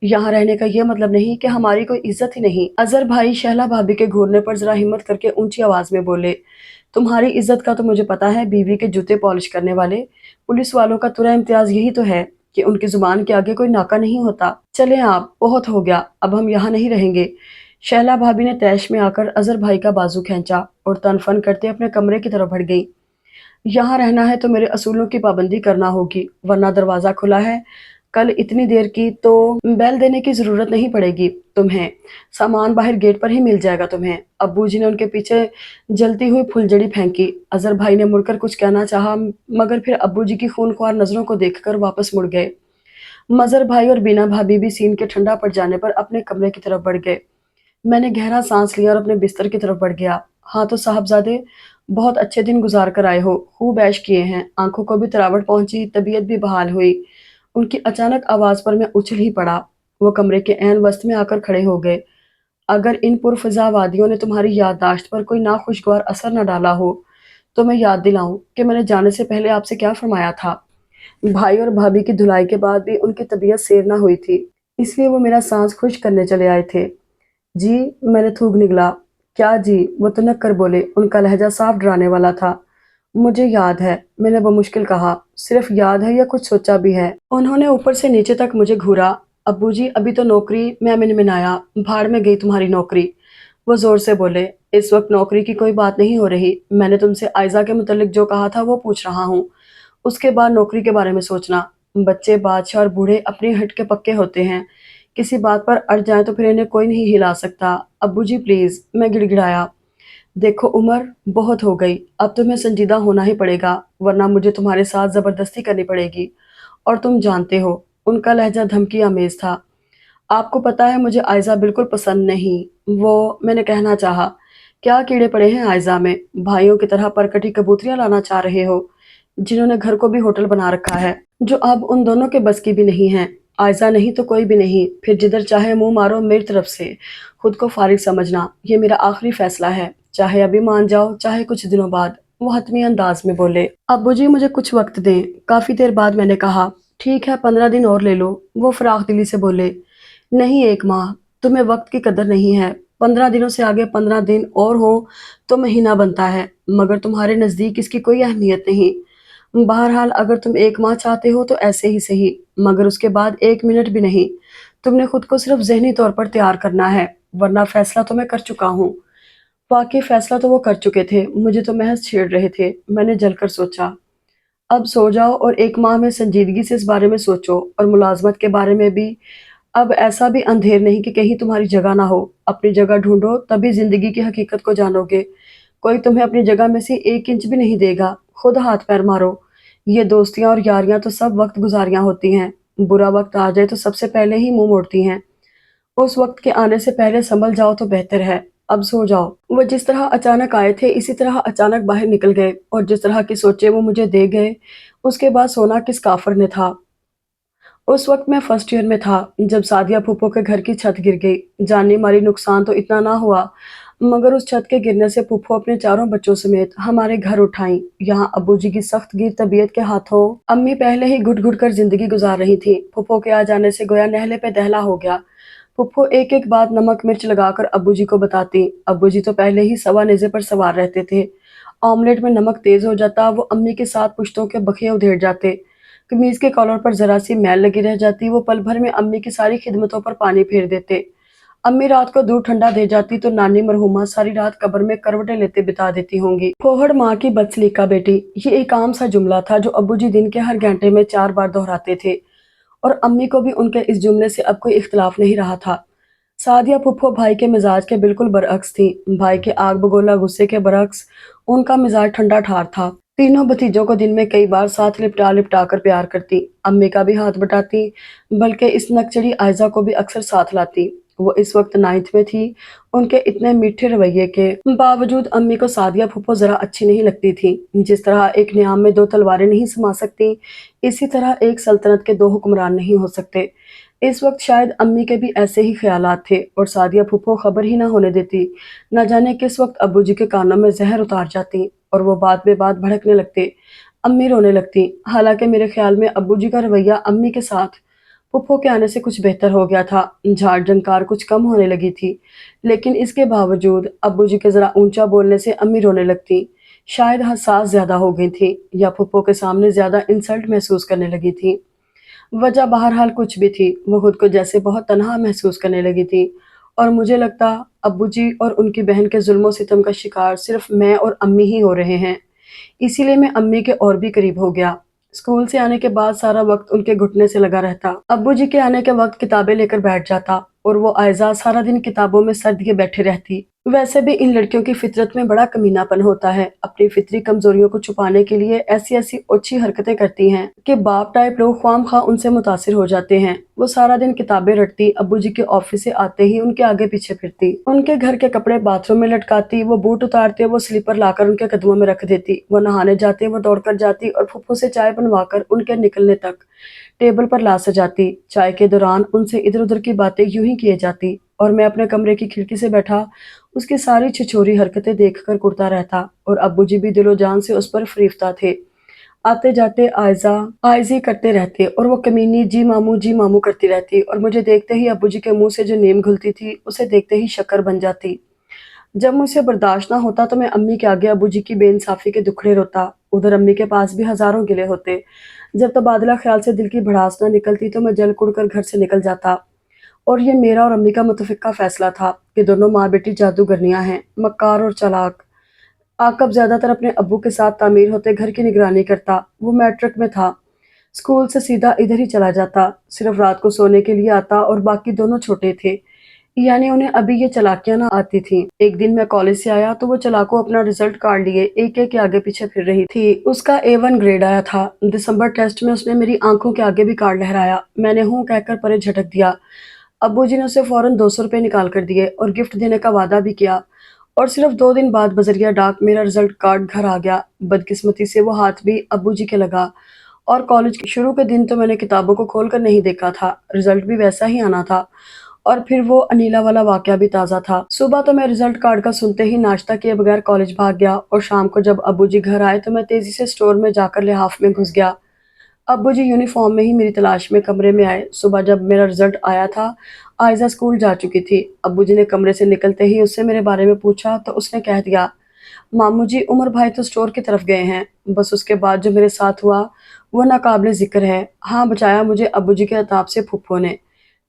یہاں رہنے کا یہ مطلب نہیں کہ ہماری کوئی عزت ہی نہیں۔ اظہر بھائی شہلا بھابی کے گھورنے پر ذرا ہمت کر کے اونچی آواز میں بولے۔ تمہاری عزت کا تو مجھے پتا ہے، بیوی کے جوتے پالش کرنے والے پولیس والوں کا ترا امتیاز یہی تو ہے کہ ان کی زبان کے آگے کوئی ناکا نہیں ہوتا۔ چلیں آپ، بہت ہو گیا، اب ہم یہاں نہیں رہیں گے۔ شہلا بھابی نے تیش میں آ کر اظہر بھائی کا بازو کھینچا اور تن فن کرتے اپنے کمرے کی طرف بڑھ گئی۔ یہاں رہنا ہے تو میرے اصولوں کی پابندی کرنا ہوگی، ورنہ دروازہ کھلا ہے، کل اتنی دیر کی تو بیل دینے کی ضرورت نہیں پڑے گی تمہیں، سامان باہر گیٹ پر ہی مل جائے گا تمہیں۔ ابو جی نے ان کے پیچھے جلتی ہوئی پھلجڑی پھینکی۔ اظہر بھائی نے مڑ کر کچھ کہنا چاہا، مگر پھر ابو جی کی خونخوار نظروں کو دیکھ کر واپس مڑ گئے۔ مظہر بھائی اور بینا بھابی بھی سین کے ٹھنڈا پڑ جانے پر اپنے کمرے کی طرف بڑھ گئے۔ میں نے گہرا سانس لیا اور اپنے بستر کی طرف بڑھ گیا۔ ہاں تو صاحبزادے، بہت اچھے دن گزار کر آئے ہو، خوب عیش کیے ہیں۔ آنکھوں کو بھی تراوٹ پہنچی، طبیعت بھی بحال ہوئی۔ ان کی اچانک آواز پر میں اچھل ہی پڑا۔ وہ کمرے کے عین وسط میں آ کر کھڑے ہو گئے۔ اگر ان پرفضا وادیوں نے تمہاری یادداشت پر کوئی ناخوشگوار اثر نہ ڈالا ہو تو میں یاد دلاؤں کہ میں نے جانے سے پہلے آپ سے کیا فرمایا تھا۔ بھائی اور بھابھی کی دھلائی کے بعد بھی ان کی طبیعت سیر نہ ہوئی تھی، اس لیے وہ میرا سانس خشک کرنے چلے آئے تھے۔ جی، میں نے تھوک نگلا۔ کیا جی؟ وہ تنک کر بولے، ان کا لہجہ صاف ڈرانے والا تھا۔ مجھے یاد ہے، میں نے بمشکل کہا۔ صرف یاد ہے یا کچھ سوچا بھی ہے؟ انہوں نے اوپر سے نیچے تک مجھے گھورا۔ ابو جی، ابھی تو نوکری میں منمنایا، بھاڑ میں گئی تمہاری نوکری۔ وہ زور سے بولے، اس وقت نوکری کی کوئی بات نہیں ہو رہی، میں نے تم سے آئزہ کے متعلق جو کہا تھا وہ پوچھ رہا ہوں، اس کے بعد نوکری کے بارے میں سوچنا۔ بچے، بادشاہ اور بوڑھے اپنی ہٹ کے پکے ہوتے ہیں، کسی بات پر اڑ جائیں تو پھر انہیں کوئی نہیں ہلا سکتا۔ ابو جی پلیز، میں گڑ گڑایا۔ دیکھو عمر، بہت ہو گئی، اب تمہیں سنجیدہ ہونا ہی پڑے گا، ورنہ مجھے تمہارے ساتھ زبردستی کرنی پڑے گی، اور تم جانتے ہو۔ ان کا لہجہ دھمکی آمیز تھا۔ آپ کو پتا ہے مجھے آئزہ بالکل پسند نہیں۔ میں نے کہنا چاہا، کیا کیڑے پڑے ہیں آئزہ میں؟ بھائیوں کی طرح پرکٹی کبوتریاں لانا چاہ رہے ہو، جنہوں نے گھر کو بھی ہوٹل بنا رکھا ہے، جو اب ان دونوں کے بس کی بھی نہیں ہے۔ آئزہ نہیں تو کوئی بھی نہیں، پھر جدھر چاہے منہ مارو میری طرف سے، خود کو فارغ سمجھنا، یہ میرا آخری فیصلہ ہے، چاہے ابھی مان جاؤ چاہے کچھ دنوں بعد۔ وہ حتمی انداز میں بولے۔ ابو جی مجھے کچھ وقت دیں۔ کافی دیر بعد میں نے کہا، ٹھیک ہے، 15 دن اور لے لو۔ وہ فراخ دلی سے بولے، نہیں ایک ماہ، تمہیں وقت کی قدر نہیں ہے۔ 15 دنوں سے آگے 15 دن اور ہوں تو مہینہ بنتا ہے، مگر تمہارے نزدیک اس کی کوئی اہمیت نہیں۔ بہرحال اگر تم ایک ماہ چاہتے ہو تو ایسے ہی صحیح، مگر اس کے بعد 1 منٹ بھی نہیں۔ تم نے خود کو صرف ذہنی طور پر تیار کرنا ہے، ورنہ فیصلہ تو میں کر چکا ہوں۔ واقعی فیصلہ تو وہ کر چکے تھے، مجھے تو محض چھیڑ رہے تھے، میں نے جل کر سوچا۔ اب سو جاؤ اور 1 ماہ میں سنجیدگی سے اس بارے میں سوچو، اور ملازمت کے بارے میں بھی۔ اب ایسا بھی اندھیر نہیں کہ کہیں تمہاری جگہ نہ ہو، اپنی جگہ ڈھونڈو تبھی زندگی کی حقیقت کو جانو گے۔ کوئی تمہیں اپنی جگہ میں سے 1 انچ بھی نہیں دے گا، خود ہاتھ پیر مارو۔ یہ دوستیاں اور یاریاں تو سب وقت گزاریاں ہوتی ہیں، برا وقت آ جائے تو سب سے پہلے ہی منہ موڑتی ہیں۔ اس وقت کے آنے سے پہلے سنبھل جاؤ تو بہتر ہے۔ اب سو جاؤ۔ وہ جس طرح اچانک آئے تھے اسی طرح اچانک باہر نکل گئے، اور جس طرح کی سوچیں وہ مجھے دے گئے، اس کے بعد سونا کس کافر نے تھا۔ اس وقت میں فرسٹ ایئر میں تھا جب سعدیہ پھوپھو کے گھر کی چھت گر گئی۔ جانی مالی نقصان تو اتنا نہ ہوا، مگر اس چھت کے گرنے سے پھوپھو اپنے چاروں بچوں سمیت ہمارے گھر اٹھائیں۔ یہاں ابو جی کی سخت گیر طبیعت کے ہاتھوں امی پہلے ہی گھٹ گھٹ کر زندگی گزار رہی تھیں۔ پھوپھو کے آ جانے سے گویا نہلے پہ دہلا ہو گیا۔ پھوپھو ایک ایک بات نمک مرچ لگا کر ابو جی کو بتاتی۔ ابو جی تو پہلے ہی سوا نیزے پر سوار رہتے تھے۔ آملیٹ میں نمک تیز ہو جاتا، وہ امی کے ساتھ پشتوں کے بخیے ادھیڑ جاتے۔ قمیض کے کالر پر ذرا سی میل لگی رہ جاتی، وہ پل بھر میں امی کی ساری خدمتوں پر پانی پھیر دیتے۔ امی رات کو دودھ ٹھنڈا دے جاتی تو نانی مرحومہ ساری رات قبر میں کروٹیں لیتے بتا دیتی ہوں گی۔ پھوہڑ ماں کی بد سلیقہ بیٹی، یہ ایک عام سا جملہ تھا جو ابو جی دن کے ہر گھنٹے میں 4 بار دہراتے تھے، اور امی کو بھی ان کے اس جملے سے اب کوئی اختلاف نہیں رہا تھا۔ سعدیہ پھوپھو بھائی کے مزاج کے بالکل برعکس تھی۔ بھائی کے آگ بگولا غصے کے برعکس ان کا مزاج ٹھنڈا ٹھار تھا۔ تینوں بھتیجوں کو دن میں کئی بار ساتھ لپٹا لپٹا کر پیار کرتی، امی کا بھی ہاتھ بٹاتی، بلکہ اس نکچڑی آئزہ کو بھی اکثر ساتھ لاتی۔ وہ اس وقت 9th میں تھی۔ ان کے اتنے میٹھے رویے کے باوجود امی کو سعدیہ پھوپھو ذرا اچھی نہیں لگتی تھی۔ جس طرح ایک نیام میں 2 تلواریں نہیں سما سکتی، اسی طرح ایک سلطنت کے 2 حکمران نہیں ہو سکتے۔ اس وقت شاید امی کے بھی ایسے ہی خیالات تھے، اور سعدیہ پھوپھو خبر ہی نہ ہونے دیتی۔ نہ جانے کس وقت ابو جی کے کانوں میں زہر اتار جاتی، اور وہ بات بے بات بھڑکنے لگتے۔ امی رونے لگتی، حالانکہ میرے خیال میں ابو جی کا رویہ امی کے ساتھ پھوپھو کے آنے سے کچھ بہتر ہو گیا تھا، جھاڑ جھنکار کچھ کم ہونے لگی تھی۔ لیکن اس کے باوجود ابو جی کے ذرا اونچا بولنے سے امی رونے لگتی۔ شاید حساس زیادہ ہو گئی تھی، یا پھوپھو کے سامنے زیادہ انسلٹ محسوس کرنے لگی تھی۔ وجہ بہرحال کچھ بھی تھی، وہ خود کو جیسے بہت تنہا محسوس کرنے لگی تھی، اور مجھے لگتا ابو جی اور ان کی بہن کے ظلم و ستم کا شکار صرف میں اور امی ہی ہو رہے ہیں۔ اسی لیے میں امی کے اور بھی قریب ہو گیا۔ اسکول سے آنے کے بعد سارا وقت ان کے گھٹنے سے لگا رہتا۔ ابو جی کے آنے کے وقت کتابیں لے کر بیٹھ جاتا، اور وہ آئزہ سارا دن کتابوں میں سر دیے بیٹھے رہتی۔ ویسے بھی ان لڑکیوں کی فطرت میں بڑا کمینہ پن ہوتا ہے، اپنی فطری کمزوریوں کو چھپانے کے لیے ایسی ایسی اوچھی حرکتیں کرتی ہیں کہ باپ ٹائپ لوگ خواہ مخواہ ان سے متاثر ہو جاتے ہیں۔ وہ سارا دن کتابیں رٹتی، ابو جی کے آفس سے آتے ہی ان کے آگے پیچھے پھرتی، ان کے گھر کے کپڑے باتھ روم میں لٹکاتی، وہ بوٹ اتارتے وہ سلیپر لا کر ان کے قدموں میں رکھ دیتی، وہ نہانے جاتے وہ دوڑ کر جاتی اور پھپھو سے چائے بنوا کر ان کے نکلنے تک ٹیبل پر لا سجاتی۔ چائے کے دوران ان سے ادھر ادھر کی باتیں یوں ہی کیے جاتی، اور میں اپنے کمرے کی کھڑکی سے بیٹھا اس کی ساری چھچوری حرکتیں دیکھ کر کرتا رہتا، اور ابو جی بھی دل و جان سے اس پر فریفتہ تھے۔ آتے جاتے آئزی کرتے رہتے، اور وہ کمینی جی مامو کرتی رہتی، اور مجھے دیکھتے ہی ابو جی کے منہ سے جو نیم گھلتی تھی اسے دیکھتے ہی شکر بن جاتی۔ جب مجھ سے برداشت نہ ہوتا تو میں امی کے آگے ابو جی کی بے انصافی کے دکھڑے روتا، ادھر امی کے پاس بھی ہزاروں گلے ہوتے۔ جب تبادلہ خیال سے دل کی بھڑاس نہ نکلتی تو میں جل کڑ کر گھر سے نکل جاتا، اور یہ میرا اور امی کا متفقہ فیصلہ تھا کہ دونوں ماں بیٹی جادوگرنیاں ہیں، مکار اور چالاک۔ عاقب زیادہ تر اپنے ابو کے ساتھ تعمیر ہوتے گھر کی نگرانی کرتا، وہ میٹرک میں تھا، اسکول سے سیدھا ادھر ہی چلا جاتا، صرف رات کو سونے کے لیے آتا، اور باقی دونوں چھوٹے تھے، یعنی انہیں ابھی یہ چالاکیاں نہ آتی تھیں۔ ایک دن میں کالج سے آیا تو وہ چلاکو اپنا رزلٹ کارڈ لیے ایک ایک کے آگے پیچھے پھر رہی تھی۔ اس کا A1 گریڈ آیا تھا۔ دسمبر ٹیسٹ میں اس نے میری آنکھوں کے آگے بھی کارڈ لہرایا، میں نے ہوں کہہ کر پرے جھٹک دیا۔ ابو جی نے اسے فوراً 200 روپے نکال کر دیے اور گفٹ دینے کا وعدہ بھی کیا، اور صرف 2 دن بعد بذریعہ ڈاک میرا رزلٹ کارڈ گھر آ گیا۔ بدقسمتی سے وہ ہاتھ بھی ابو جی کے لگا، اور کالج کے شروع کے دن تو میں نے کتابوں کو کھول کر نہیں دیکھا تھا، رزلٹ بھی ویسا ہی آنا تھا، اور پھر وہ انیلا والا واقعہ بھی تازہ تھا۔ صبح تو میں رزلٹ کارڈ کا سنتے ہی ناشتہ کیے بغیر کالج بھاگ گیا، اور شام کو جب ابو جی گھر آئے تو میں تیزی سے اسٹور میں جا کر لحاف میں گھس گیا۔ ابو جی یونیفارم میں ہی میری تلاش میں کمرے میں آئے۔ صبح جب میرا رزلٹ آیا تھا، آئزہ اسکول جا چکی تھی۔ ابو جی نے کمرے سے نکلتے ہی اس سے میرے بارے میں پوچھا تو اس نے کہہ دیا، ماموں جی عمر بھائی تو اسٹور کی طرف گئے ہیں۔ بس اس کے بعد جو میرے ساتھ ہوا وہ ناقابل ذکر ہے۔ ہاں، بچایا مجھے ابو جی کے عطاب سے پھپھو نے،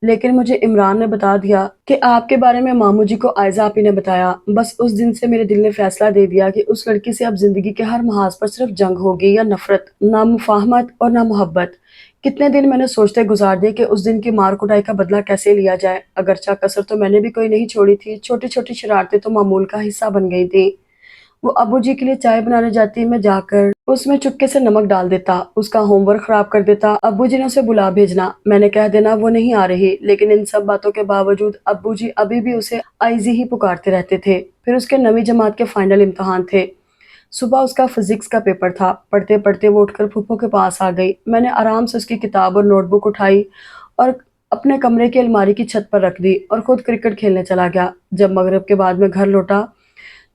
لیکن مجھے عمران نے بتا دیا کہ آپ کے بارے میں ماموں جی کو آئزہ آپی نے بتایا۔ بس اس دن سے میرے دل نے فیصلہ دے دیا کہ اس لڑکی سے اب زندگی کے ہر محاذ پر صرف جنگ ہوگی، یا نفرت، نہ مفاہمت اور نہ محبت۔ کتنے دن میں نے سوچتے گزار دیے کہ اس دن کی مار کٹائی کا بدلہ کیسے لیا جائے۔ اگرچہ کسر تو میں نے بھی کوئی نہیں چھوڑی تھی، چھوٹی چھوٹی شرارتیں تو معمول کا حصہ بن گئی تھیں۔ وہ ابو جی کے لیے چائے بنانے جاتی، میں جا کر اس میں چپکے سے نمک ڈال دیتا، اس کا ہوم ورک خراب کر دیتا۔ ابو جی نے اسے بلا بھیجنا، میں نے کہہ دینا وہ نہیں آ رہی، لیکن ان سب باتوں کے باوجود ابو جی ابھی بھی اسے آئزی ہی پکارتے رہتے تھے۔ پھر اس کے 9ویں جماعت کے فائنل امتحان تھے۔ صبح اس کا فزکس کا پیپر تھا۔ پڑھتے پڑھتے وہ اٹھ کر پھپھو کے پاس آ گئی۔ میں نے آرام سے اس کی کتاب اور نوٹ بک اٹھائی اور اپنے کمرے کی الماری کی چھت پر رکھ دی اور خود کرکٹ کھیلنے چلا گیا۔ جب مغرب کے بعد میں گھر لوٹا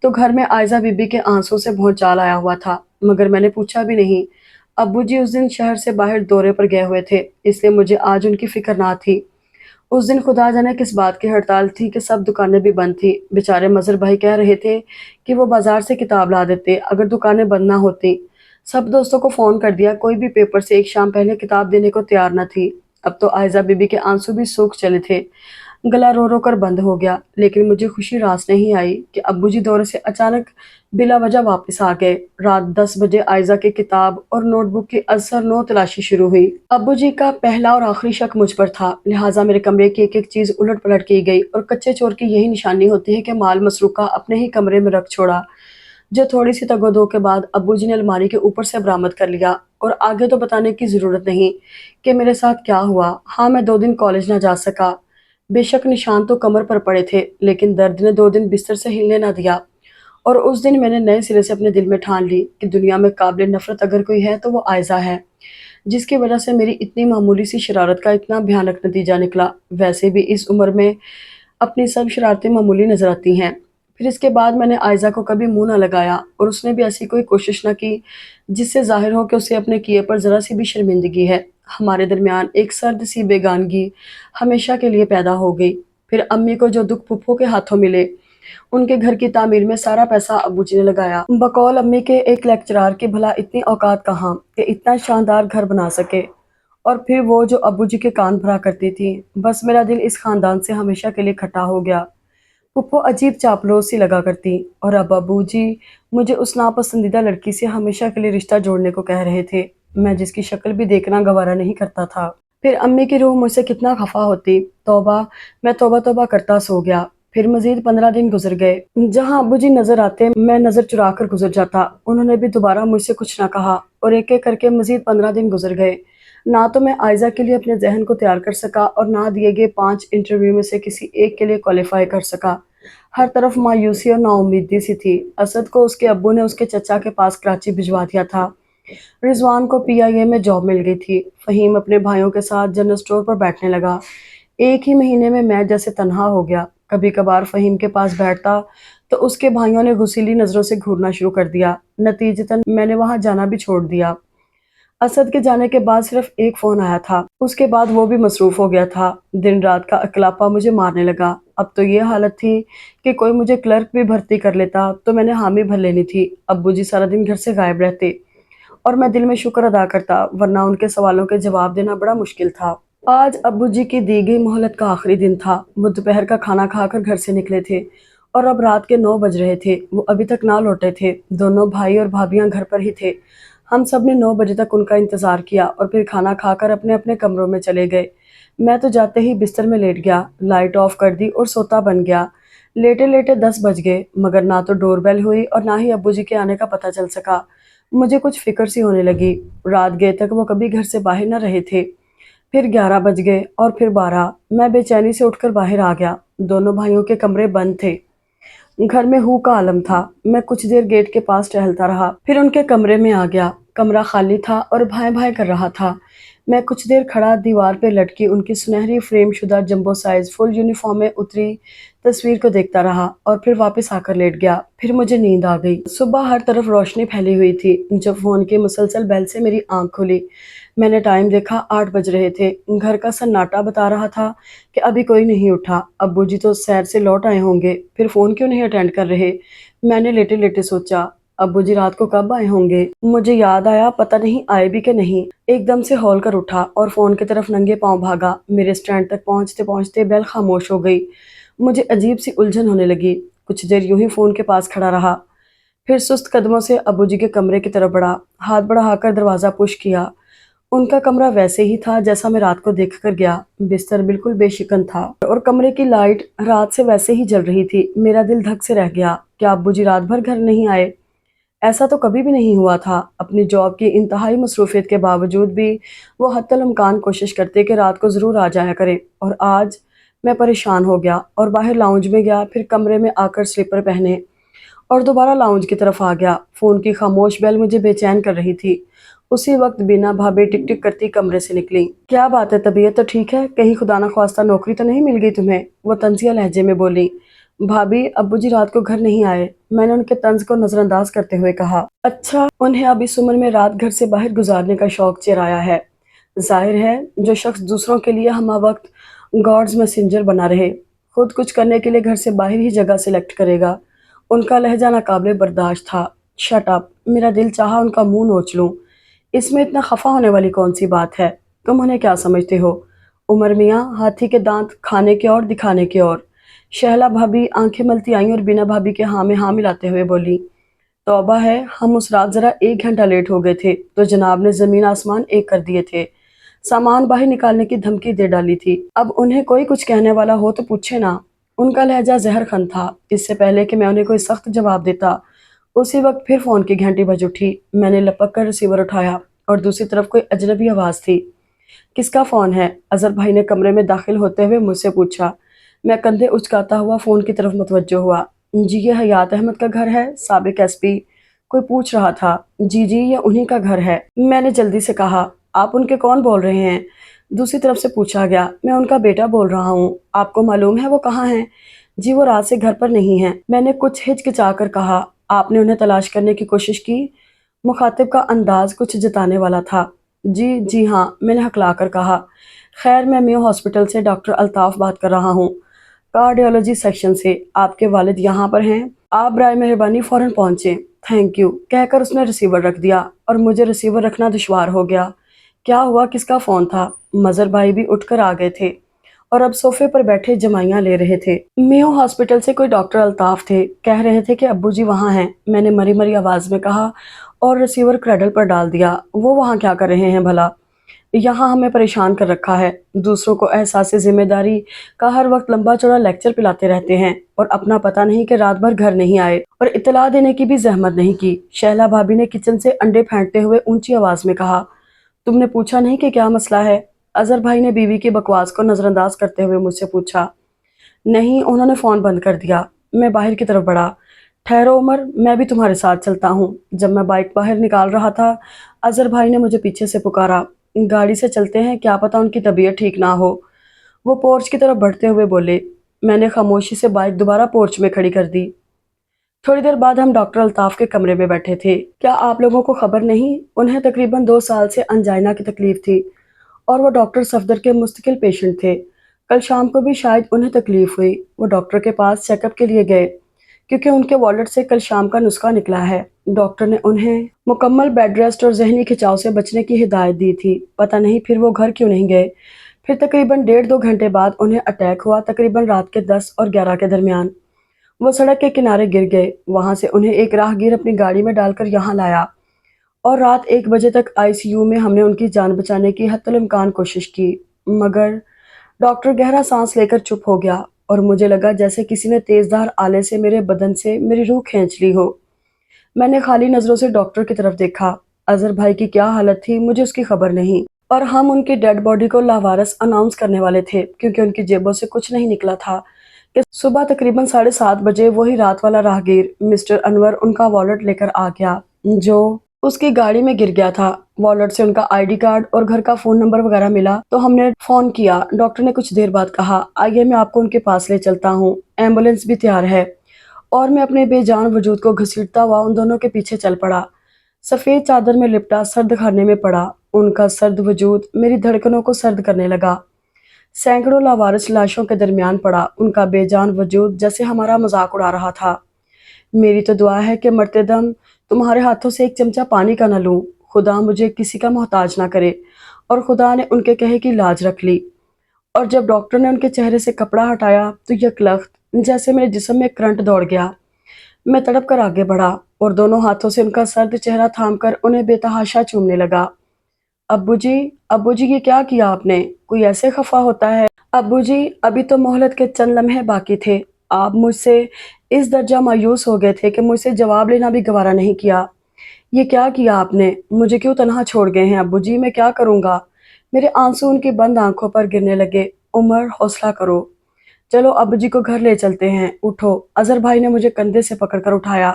تو گھر میں آئزہ بی بی کے آنسوں سے بہت چال آیا ہوا تھا، مگر میں نے پوچھا بھی نہیں۔ ابو جی اس دن شہر سے باہر دورے پر گئے ہوئے تھے، اس لیے مجھے آج ان کی فکر نہ تھی۔ اس دن خدا جانے کس بات کی ہڑتال تھی کہ سب دکانیں بھی بند تھی۔ بیچارے مظہر بھائی کہہ رہے تھے کہ وہ بازار سے کتاب لا دیتے اگر دکانیں بند نہ ہوتی۔ سب دوستوں کو فون کر دیا، کوئی بھی پیپر سے ایک شام پہلے کتاب دینے کو تیار نہ تھی۔ اب تو آئزہ بی بی کے آنسو بھی سوکھ چلے تھے، گلا رو رو کر بند ہو گیا، لیکن مجھے خوشی راس نہیں آئی کہ ابو جی دورے سے اچانک بلا وجہ واپس آ گئے۔ رات 10 بجے آئزہ کی کتاب اور نوٹ بک کی ازسر نو تلاشی شروع ہوئی۔ ابو جی کا پہلا اور آخری شک مجھ پر تھا، لہٰذا میرے کمرے کی ایک ایک چیز الٹ پلٹ کی گئی، اور کچے چور کی یہی نشانی ہوتی ہے کہ مال مسروقہ اپنے ہی کمرے میں رکھ چھوڑا، جو تھوڑی سی تگ و دو کے بعد ابو جی نے الماری کے اوپر سے برآمد کر لیا۔ اور آگے تو بتانے کی ضرورت نہیں کہ میرے ساتھ کیا ہوا۔ ہاں، میں 2 دن کالج نہ جا سکا۔ بے شک نشان تو کمر پر پڑے تھے، لیکن درد نے 2 دن بستر سے ہلنے نہ دیا، اور اس دن میں نے نئے سرے سے اپنے دل میں ٹھان لی کہ دنیا میں قابل نفرت اگر کوئی ہے تو وہ آئزہ ہے، جس کی وجہ سے میری اتنی معمولی سی شرارت کا اتنا بھیانک نتیجہ نکلا۔ ویسے بھی اس عمر میں اپنی سب شرارتیں معمولی نظر آتی ہیں۔ پھر اس کے بعد میں نے آئزہ کو کبھی منہ نہ لگایا، اور اس نے بھی ایسی کوئی کوشش نہ کی جس سے ظاہر ہو کہ اسے اپنے کیے پر ذرا سی بھی شرمندگی ہے۔ ہمارے درمیان ایک سرد سی بیگانگی ہمیشہ کے لیے پیدا ہو گئی۔ پھر امی کو جو دکھ پھپھو کے ہاتھوں ملے، ان کے گھر کی تعمیر میں سارا پیسہ ابو جی نے لگایا۔ بقول امی کے ایک لیکچرار کی بھلا اتنی اوقات کہاں کہ اتنا شاندار گھر بنا سکے، اور پھر وہ جو ابو جی کے کان بھرا کرتی تھی۔ بس میرا دل اس خاندان سے ہمیشہ کے لیے کھٹا ہو گیا۔ پھپھو عجیب چاپلوس سی لگا کرتی، اور اب ابو جی مجھے اس ناپسندیدہ لڑکی سے ہمیشہ کے لیے رشتہ جوڑنے کو کہہ رہے تھے، میں جس کی شکل بھی دیکھنا گوارا نہیں کرتا تھا۔ پھر امی کی روح مجھ سے کتنا خفا ہوتی۔ توبہ، میں توبہ توبہ کرتا سو گیا۔ پھر مزید 15 دن گزر گئے۔ جہاں ابو جی نظر آتے میں نظر چرا کر گزر جاتا۔ انہوں نے بھی دوبارہ مجھ سے کچھ نہ کہا، اور ایک ایک کر کے مزید 15 دن گزر گئے۔ نہ تو میں آئزہ کے لیے اپنے ذہن کو تیار کر سکا، اور نہ دیے گئے 5 انٹرویو میں سے کسی ایک کے لیے کوالیفائی کر سکا۔ ہر طرف مایوسی اور نا امیدی سی تھی۔ اسد کو اس کے ابو نے اس کے چچا کے پاس کراچی بھجوا دیا تھا۔ رضوان کو PIA میں جاب مل گئی تھی۔ فہیم اپنے بھائیوں کے ساتھ جنرل اسٹور پر بیٹھنے لگا۔ ایک ہی مہینے میں جیسے تنہا ہو گیا۔ کبھی کبھار فہیم کے پاس بیٹھتا تو اس کے بھائیوں نے غصیلی نظروں سے گھورنا شروع کر دیا۔ نتیجتاً میں نے وہاں جانا بھی چھوڑ دیا۔ اسد کے جانے کے بعد صرف ایک فون آیا تھا، اس کے بعد وہ بھی مصروف ہو گیا تھا۔ دن رات کا اکلاپا مجھے مارنے لگا۔ اب تو یہ حالت تھی کہ کوئی مجھے کلرک بھی بھرتی کر لیتا تو میں نے حامی بھر لینی تھی۔ ابو جی سارا دن گھر سے غائب رہتے، اور میں دل میں شکر ادا کرتا، ورنہ ان کے سوالوں کے جواب دینا بڑا مشکل تھا۔ آج ابو جی کی دی گئی مہلت کا آخری دن تھا۔ وہ دوپہر کا کھانا کھا کر گھر سے نکلے تھے، اور اب رات کے 9 بج رہے تھے۔ وہ ابھی تک نہ لوٹے تھے۔ دونوں بھائی اور بھابیاں گھر پر ہی تھے۔ ہم سب نے 9 بجے تک ان کا انتظار کیا، اور پھر کھانا کھا کر اپنے اپنے کمروں میں چلے گئے۔ میں تو جاتے ہی بستر میں لیٹ گیا، لائٹ آف کر دی اور سوتا بن گیا۔ لیٹے لیٹے 10 بج گئے، مگر نہ تو ڈور بیل ہوئی اور نہ ہی ابو جی کے آنے کا پتہ چل سکا۔ مجھے کچھ فکر سی ہونے لگی۔ رات گئے تک وہ کبھی گھر سے باہر نہ رہے تھے۔ پھر 11 بج گئے، اور پھر 12۔ میں بے چینی سے اٹھ کر باہر آ گیا۔ دونوں بھائیوں کے کمرے بند تھے۔ گھر میں ہو کا عالم تھا۔ میں کچھ دیر گیٹ کے پاس ٹہلتا رہا، پھر ان کے کمرے میں آ گیا۔ کمرہ خالی تھا اور بھائیں بھائیں کر رہا تھا۔ میں کچھ دیر کھڑا دیوار پہ لٹکی ان کی سنہری فریم شدہ جمبو سائز فل یونیفارم میں اتری تصویر کو دیکھتا رہا اور پھر واپس آ کر لیٹ گیا۔ پھر مجھے نیند آ گئی۔ صبح ہر طرف روشنی پھیلی ہوئی تھی۔ جب فون کی مسلسل بیل سے میری آنکھ کھلی، میں نے ٹائم دیکھا، 8 بج رہے تھے۔ گھر کا سناٹا بتا رہا تھا کہ ابھی کوئی نہیں اٹھا۔ ابو جی تو سیر سے لوٹ آئے ہوں گے، پھر فون کیوں نہیں اٹینڈ کر رہے؟ میں نے لیٹے لیٹے سوچا، ابو جی رات کو کب آئے ہوں گے؟ مجھے یاد آیا پتہ نہیں آئے بھی کہ نہیں۔ ایک دم سے ہول کر اٹھا اور فون کی طرف ننگے پاؤں بھاگا۔ میرے سٹینڈ تک پہنچتے پہنچتے بیل خاموش ہو گئی۔ مجھے عجیب سی الجھن ہونے لگی۔ کچھ دیر یوں ہی فون کے پاس کھڑا رہا، پھر سست قدموں سے ابو جی کے کمرے کی طرف بڑھا، ہاتھ بڑھا کر دروازہ پش کیا۔ ان کا کمرہ ویسے ہی تھا جیسا میں رات کو دیکھ کر گیا۔ بستر بالکل بے شکن تھا اور کمرے کی لائٹ رات سے ویسے ہی جل رہی تھی۔ میرا دل دھک سے رہ گیا۔ کیا ابو جی رات بھر گھر نہیں آئے؟ ایسا تو کبھی بھی نہیں ہوا تھا۔ اپنی جاب کی انتہائی مصروفیت کے باوجود بھی وہ حتی الامکان کوشش کرتے کہ رات کو ضرور آ جایا کریں، اور آج میں پریشان ہو گیا اور باہر لاؤنج میں گیا، پھر کمرے میں آ کر سلیپر پہنے اور دوبارہ لاؤنج کی طرف آ گیا۔ فون کی خاموش بیل مجھے بے چین کر رہی تھی۔ اسی وقت بینا بھابھی ٹک ٹک کرتی کمرے سے نکلی۔ کیا بات ہے، طبیعت تو ٹھیک ہے؟ کہیں خدا نخواستہ نوکری تو نہیں مل گئی تمہیں؟ وہ طنزیہ لہجے میں بولی۔ بھابھی، ابو جی رات کو گھر نہیں آئے، میں نے ان کے طنز کو نظر انداز کرتے ہوئے کہا۔ اچھا، انہیں اب اس عمر میں رات گھر سے باہر گزارنے کا شوق چرایا ہے۔ ظاہر ہے جو شخص دوسروں کے لیے ہمہ وقت گاڈز میسنجر بنا رہے، خود کچھ کرنے کے لیے گھر سے باہر ہی جگہ سلیکٹ کرے گا۔ ان کا لہجہ ناقابل برداشت تھا۔ Shut up! میرا دل چاہا ان کا منہ نوچ لوں۔ اس میں اتنا خفا ہونے والی کون سی بات ہے؟ تم انہیں کیا سمجھتے ہو؟ عمر میاں، ہاتھی کے دانت کھانے کے اور دکھانے کے اور۔ شہلا بھابھی آنکھیں ملتی آئیں اور بینا بھابھی کے ہاں میں ہاں ملاتے ہوئے بولی۔ توبہ ہے، ہم اس رات ذرا 1 گھنٹہ لیٹ ہو گئے تھے تو جناب نے زمین آسمان ایک کر دیے تھے۔ سامان باہر نکالنے کی دھمکی دے ڈالی تھی۔ اب انہیں کوئی کچھ کہنے والا ہو تو پوچھے نا۔ ان کا لہجہ زہر خن تھا۔ اس سے پہلے کہ میں انہیں کوئی سخت جواب دیتا، اسی وقت پھر فون کی گھنٹی بج اٹھی۔ میں نے لپک کر ریسیور اٹھایا اور دوسری طرف کوئی اجنبی آواز تھی۔ کس کا فون ہے؟ اظہر بھائی نے کمرے میں داخل ہوتے ہوئے مجھ سے پوچھا۔ میں کندھے اچکاتا ہوا فون کی طرف متوجہ ہوا۔ جی، یہ حیات احمد کا گھر ہے، سابق ایس پی۔ کوئی پوچھ رہا تھا۔ جی جی، یہ انہی کا گھر ہے، میں نے جلدی سے کہا۔ آپ ان کے کون بول رہے ہیں؟ دوسری طرف سے پوچھا گیا۔ میں ان کا بیٹا بول رہا ہوں۔ آپ کو معلوم ہے وہ کہاں ہیں؟ جی، وہ رات سے گھر پر نہیں ہیں، میں نے کچھ ہچکچا کر کہا۔ آپ نے انہیں تلاش کرنے کی کوشش کی؟ مخاطب کا انداز کچھ جتانے والا تھا۔ جی ہاں، میں نے ہکلا کر کہا۔ خیر، میں میو ہاسپٹل سے ڈاکٹر الطاف بات کر رہا ہوں، کارڈیالوجی سیکشن سے۔ آپ کے والد یہاں پر ہیں؟ آپ برائے مہربانی فوراً پہنچیں۔ تھینک یو، کہہ کر اس نے ریسیور رکھ دیا اور مجھے ریسیور رکھنا دشوار ہو گیا۔ کیا ہوا؟ کس کا فون تھا؟ مظہر بھائی بھی اٹھ کر آ گئے تھے اور اب صوفے پر بیٹھے جمائیاں لے رہے تھے۔ میو ہاسپٹل سے کوئی ڈاکٹر الطاف تھے، کہہ رہے تھے کہ ابو جی وہاں ہیں، میں نے مری مری آواز میں کہا اور ریسیور کریڈل پر ڈال دیا۔ وہ وہاں کیا کر رہے ہیں بھلا؟ یہاں ہمیں پریشان کر رکھا ہے، دوسروں کو احساس ذمہ داری کا ہر وقت لمبا چوڑا لیکچر پلاتے رہتے ہیں اور اپنا پتہ نہیں کہ رات بھر گھر نہیں آئے اور اطلاع دینے کی بھی زحمت نہیں کی۔ شہلا بھابھی نے کچن سے انڈے پھینٹتے ہوئے اونچی آواز میں کہا۔ تم نے پوچھا نہیں کہ کیا مسئلہ ہے؟ اظہر بھائی نے بیوی کی بکواس کو نظر انداز کرتے ہوئے مجھ سے پوچھا۔ نہیں، انہوں نے فون بند کر دیا۔ میں باہر کی طرف بڑھا۔ ٹھہرو عمر، میں بھی تمہارے ساتھ چلتا ہوں۔ جب میں بائک باہر نکال رہا تھا، اظہر بھائی نے مجھے پیچھے سے پکارا۔ گاڑی سے چلتے ہیں، کیا پتہ ان کی طبیعت ٹھیک نہ ہو۔ وہ پورچ کی طرف بڑھتے ہوئے بولے۔ میں نے خاموشی سے بائک دوبارہ پورچ میں کھڑی کر دی۔ تھوڑی دیر بعد ہم ڈاکٹر الطاف کے کمرے میں بیٹھے تھے۔ کیا آپ لوگوں کو خبر نہیں؟ انہیں تقریباً 2 سال سے انجائنا کی تکلیف تھی اور وہ ڈاکٹر صفدر کے مستقل پیشنٹ تھے۔ کل شام کو بھی شاید انہیں تکلیف ہوئی۔ وہ ڈاکٹر کے پاس چیک اپ کے لیے گئے کیونکہ ان کے والٹ سے کل شام کا نسخہ نکلا ہے۔ ڈاکٹر نے انہیں مکمل بیڈ ریسٹ اور ذہنی کھچاؤ سے بچنے کی ہدایت دی تھی۔ پتہ نہیں پھر وہ گھر کیوں نہیں گئے۔ پھر تقریباً 1.5-2 گھنٹے بعد انہیں اٹیک ہوا، تقریباً رات کے 10 اور 11 کے درمیان۔ وہ سڑک کے کنارے گر گئے۔ وہاں سے انہیں ایک راہگیر اپنی گاڑی میں ڈال کر یہاں لایا اور رات 1 بجے تک آئی سی یو میں ہم نے ان کی جان بچانے کی حتی الامکان کوشش کی، مگر ڈاکٹر گہرا سانس لے کر چپ ہو گیا اور مجھے لگا جیسے کسی نے تیز دھار آلے سے میرے بدن سے میری روح کھینچ لی ہو۔ میں نے خالی نظروں سے ڈاکٹر کی طرف دیکھا۔ اظہر بھائی کی کیا حالت تھی مجھے اس کی خبر نہیں، اور ہم ان کی ڈیڈ باڈی کو لاوارث اناؤنس کرنے والے تھے کیونکہ ان کی جیبوں سے کچھ نہیں نکلا تھا کہ صبح تقریباً 7:30 بجے وہی رات والا راہگیر مسٹر انور ان کا والٹ لے کر آ گیا جو اس کی گاڑی میں گر گیا تھا۔ والٹ سے ان کا آئی ڈی کارڈ اور گھر کا فون نمبر وغیرہ ملا تو ہم نے فون کیا۔ ڈاکٹر نے کچھ دیر بعد کہا، آئیے میں آپ کو ان کے پاس لے چلتا ہوں، ایمبولینس بھی تیار ہے۔ اور میں اپنے بے جان وجود کو گھسیٹتا ہوا ان دونوں کے پیچھے چل پڑا۔ سفید چادر میں لپٹا سرد خانے میں پڑا، ان کا سرد وجود میری دھڑکنوں کو سرد کرنے لگا۔ سینکڑوں لاوارث لاشوں کے درمیان پڑا ان کا بے جان وجود جیسے ہمارا مذاق اڑا رہا تھا۔ میری تو دعا ہے کہ مرتے دم تمہارے ہاتھوں سے ایک چمچہ پانی کا نہ لوں، خدا مجھے کسی کا محتاج نہ کرے۔ اور خدا نے ان کے کہے کی لاج رکھ لی۔ اور جب ڈاکٹر نے ان کے چہرے سے کپڑا ہٹایا تو یکلخت جیسے میرے جسم میں کرنٹ دوڑ گیا۔ میں تڑپ کر آگے بڑھا اور دونوں ہاتھوں سے ان کا سرد چہرہ تھام کر انہیں بے تحاشا چومنے لگا۔ ابو جی، ابو جی، یہ کیا کیا آپ نے؟ کوئی ایسے خفا ہوتا ہے؟ ابو جی، ابھی تو مہلت کے چند لمحے باقی تھے۔ آپ مجھ سے اس درجہ مایوس ہو گئے تھے کہ مجھ سے جواب لینا بھی گوارا نہیں کیا۔ یہ کیا کیا آپ نے؟ مجھے کیوں تنہا چھوڑ گئے ہیں ابو جی؟ میں کیا کروں گا؟ میرے آنسو ان کی بند آنکھوں پر گرنے لگے۔ عمر، حوصلہ کرو، چلو ابو جی کو گھر لے چلتے ہیں، اٹھو۔ اظہر بھائی نے مجھے کندھے سے پکڑ کر اٹھایا۔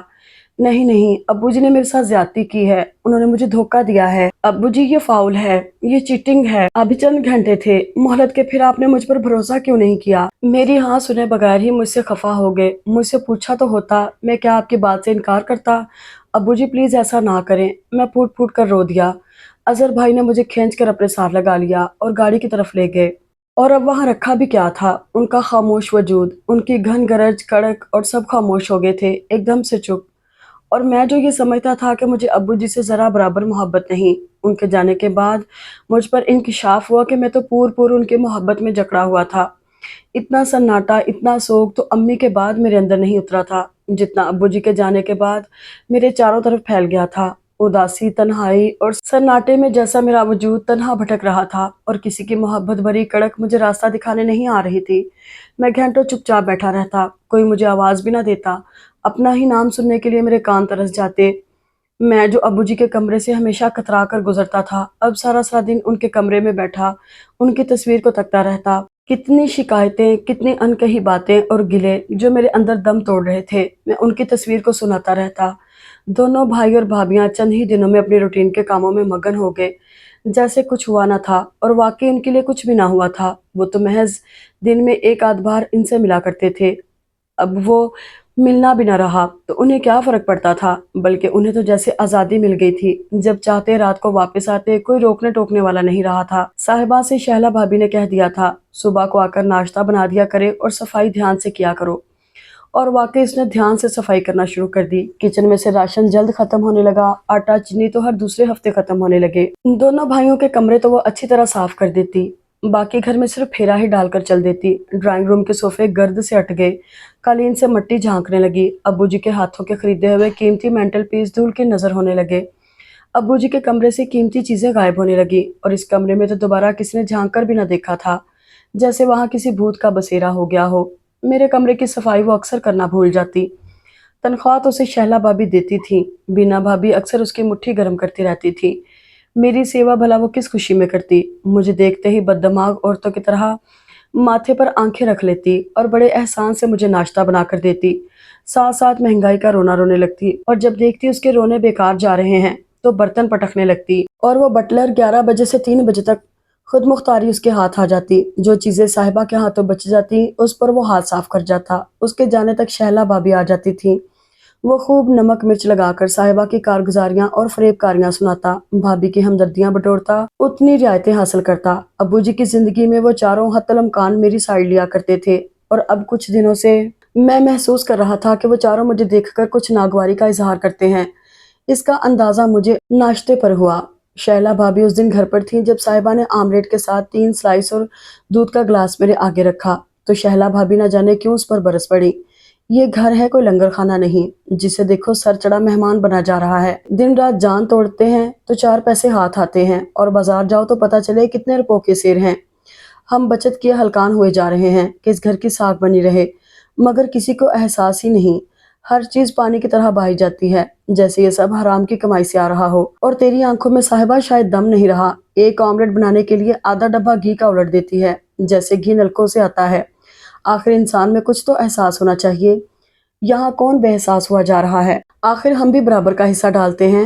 نہیں نہیں، ابو جی نے میرے ساتھ زیادتی کی ہے، انہوں نے مجھے دھوکہ دیا ہے۔ ابو جی یہ فاؤل ہے، یہ چیٹنگ ہے۔ ابھی چند گھنٹے تھے مہلت کے، پھر آپ نے مجھ پر بھروسہ کیوں نہیں کیا؟ میری ہاں سنے بغیر ہی مجھ سے خفا ہو گئے۔ مجھ سے پوچھا تو ہوتا، میں کیا آپ کی بات سے انکار کرتا؟ ابو جی پلیز ایسا نہ کریں، میں پھوٹ پھوٹ کر رو دیا۔ اظہر بھائی نے مجھے کھینچ کر اپنے ساتھ لگا لیا اور گاڑی کی طرف لے گئے۔ اور اب وہاں رکھا بھی کیا تھا؟ ان کا خاموش وجود، ان کی گھن گرج کڑک، اور سب خاموش ہو گئے تھے ایک دم سے چپ۔ اور میں جو یہ سمجھتا تھا کہ مجھے ابو جی سے ذرا برابر محبت نہیں، ان کے جانے کے بعد مجھ پر انکشاف ہوا کہ میں تو پور ان کے محبت میں جکڑا ہوا تھا۔ اتنا سناٹا، اتنا سوگ تو امی کے بعد میرے اندر نہیں اترا تھا جتنا ابو جی کے جانے کے بعد میرے چاروں طرف پھیل گیا تھا۔ اداسی، تنہائی اور سناٹے میں جیسا میرا وجود تنہا بھٹک رہا تھا اور کسی کی محبت بھری کڑک مجھے راستہ دکھانے نہیں آ رہی تھی۔ میں گھنٹوں چپ چاپ بیٹھا رہتا، کوئی مجھے آواز بھی نہ دیتا، اپنا ہی نام سننے کے لیے میرے کان ترس جاتے۔ میں جو ابو جی کے کمرے سے ہمیشہ کترا کر گزرتا تھا، اب سارا دن ان کے کمرے میں بیٹھا ان کی تصویر کو تکتا رہتا۔ کتنی شکایتیں، کتنی انکہی باتیں اور گلے جو میرے اندر دم توڑ رہے تھے، میں ان کی تصویر کو سناتا رہتا۔ دونوں بھائی اور بھابیاں چند ہی دنوں میں اپنی روٹین کے کاموں میں مگن ہو گئے، جیسے کچھ ہوا نہ تھا، اور واقعی ان کے لیے کچھ بھی نہ ہوا تھا۔ وہ تو محض دن میں ایک آدھ بار ان سے ملا کرتے تھے، اب وہ ملنا بھی نہ رہا تو انہیں کیا فرق پڑتا تھا، بلکہ انہیں تو جیسے آزادی مل گئی تھی، جب چاہتے رات کو واپس آتے، کوئی روکنے ٹوکنے والا نہیں رہا تھا۔ صاحبہ سے شہلا بھابی نے کہہ دیا تھا صبح کو آ کر ناشتہ بنا دیا کرے اور صفائی دھیان سے کیا کرو، اور واقعی اس نے دھیان سے صفائی کرنا شروع کر دی۔ کچن میں سے راشن جلد ختم ہونے لگا، آٹا چینی تو ہر دوسرے ہفتے ختم ہونے لگے۔ دونوں بھائیوں کے کمرے تو وہ اچھی طرح صاف کر دیتی، باقی گھر میں صرف پھیرا ہی ڈال کر چل دیتی۔ ڈرائنگ روم کے صوفے گرد سے اٹ گئے، قالین سے مٹی جھانکنے لگی، ابو جی کے ہاتھوں کے خریدے ہوئے قیمتی مینٹل پیس دھول کے نظر ہونے لگے۔ ابو جی کے کمرے سے قیمتی چیزیں غائب ہونے لگی، اور اس کمرے میں تو دوبارہ کسی نے جھانک کر بھی نہ دیکھا تھا، جیسے وہاں کسی بھوت کا بسیرا ہو گیا ہو۔ میرے کمرے کی صفائی وہ اکثر کرنا بھول جاتی۔ تنخواہ تو اسے شہلا بھابی دیتی تھی، بینا بھابی اکثر اس کی مٹھی گرم کرتی رہتی تھی۔ میری سیوا بھلا وہ کس خوشی میں کرتی؟ مجھے دیکھتے ہی بددماغ عورتوں کی طرح ماتھے پر آنکھیں رکھ لیتی اور بڑے احسان سے مجھے ناشتہ بنا کر دیتی، ساتھ ساتھ مہنگائی کا رونا رونے لگتی، اور جب دیکھتی اس کے رونے بیکار جا رہے ہیں تو برتن پٹکنے لگتی، اور وہ بٹلر 11 بجے سے 3 بجے تک خود مختاری اس کے ہاتھ آ جاتی۔ جو چیزیں صاحبہ کے ہاتھوں بچ جاتی اس پر وہ ہاتھ صاف کر جاتا۔ اس کے جانے تک شہلا بھابی آ جاتی تھی، وہ خوب نمک مرچ لگا کر صاحبہ کی کارگزاریاں اور فریب کاریاں سناتا، بھابی کی ہمدردیاں بٹورتا، اتنی رعایتیں حاصل کرتا۔ ابو جی کی زندگی میں وہ چاروں حتی الامکان میری سائیڈ لیا کرتے تھے، اور اب کچھ دنوں سے میں محسوس کر رہا تھا کہ وہ چاروں مجھے دیکھ کر کچھ ناگواری کا اظہار کرتے ہیں۔ اس کا اندازہ مجھے ناشتے پر ہوا۔ شہلا بھابی اس دن گھر پر تھیں جب صاحبہ نے آملیٹ کے ساتھ 3 سلائس اور دودھ کا گلاس میرے آگے رکھا تو شہلا بھابی نہ جانے کیوں اس پر برس پڑی۔ یہ گھر ہے، کوئی لنگر خانہ نہیں جسے دیکھو سر چڑھا مہمان بنا جا رہا ہے۔ دن رات جان توڑتے ہیں تو 4 پیسے ہاتھ آتے ہیں، اور بازار جاؤ تو پتہ چلے کتنے روپوں کے سیر ہیں۔ ہم بچت کیے ہلکان ہوئے جا رہے ہیں کہ اس گھر کی ساکھ بنی رہے، مگر کسی کو احساس ہی نہیں۔ ہر چیز پانی کی طرح بہائی جاتی ہے، جیسے یہ سب حرام کی کمائی سے آ رہا ہو، اور تیری آنکھوں میں صاحبہ شاید دم نہیں رہا۔ ایک آملیٹ بنانے کے لیے آدھا ڈبہ گھی کا الٹ دیتی ہے، جیسے گھی نلکوں سے آتا ہے۔ آخر انسان میں کچھ تو احساس ہونا چاہیے، یہاں کون بے احساس ہوا جا رہا ہے؟ آخر ہم بھی برابر کا حصہ ڈالتے ہیں،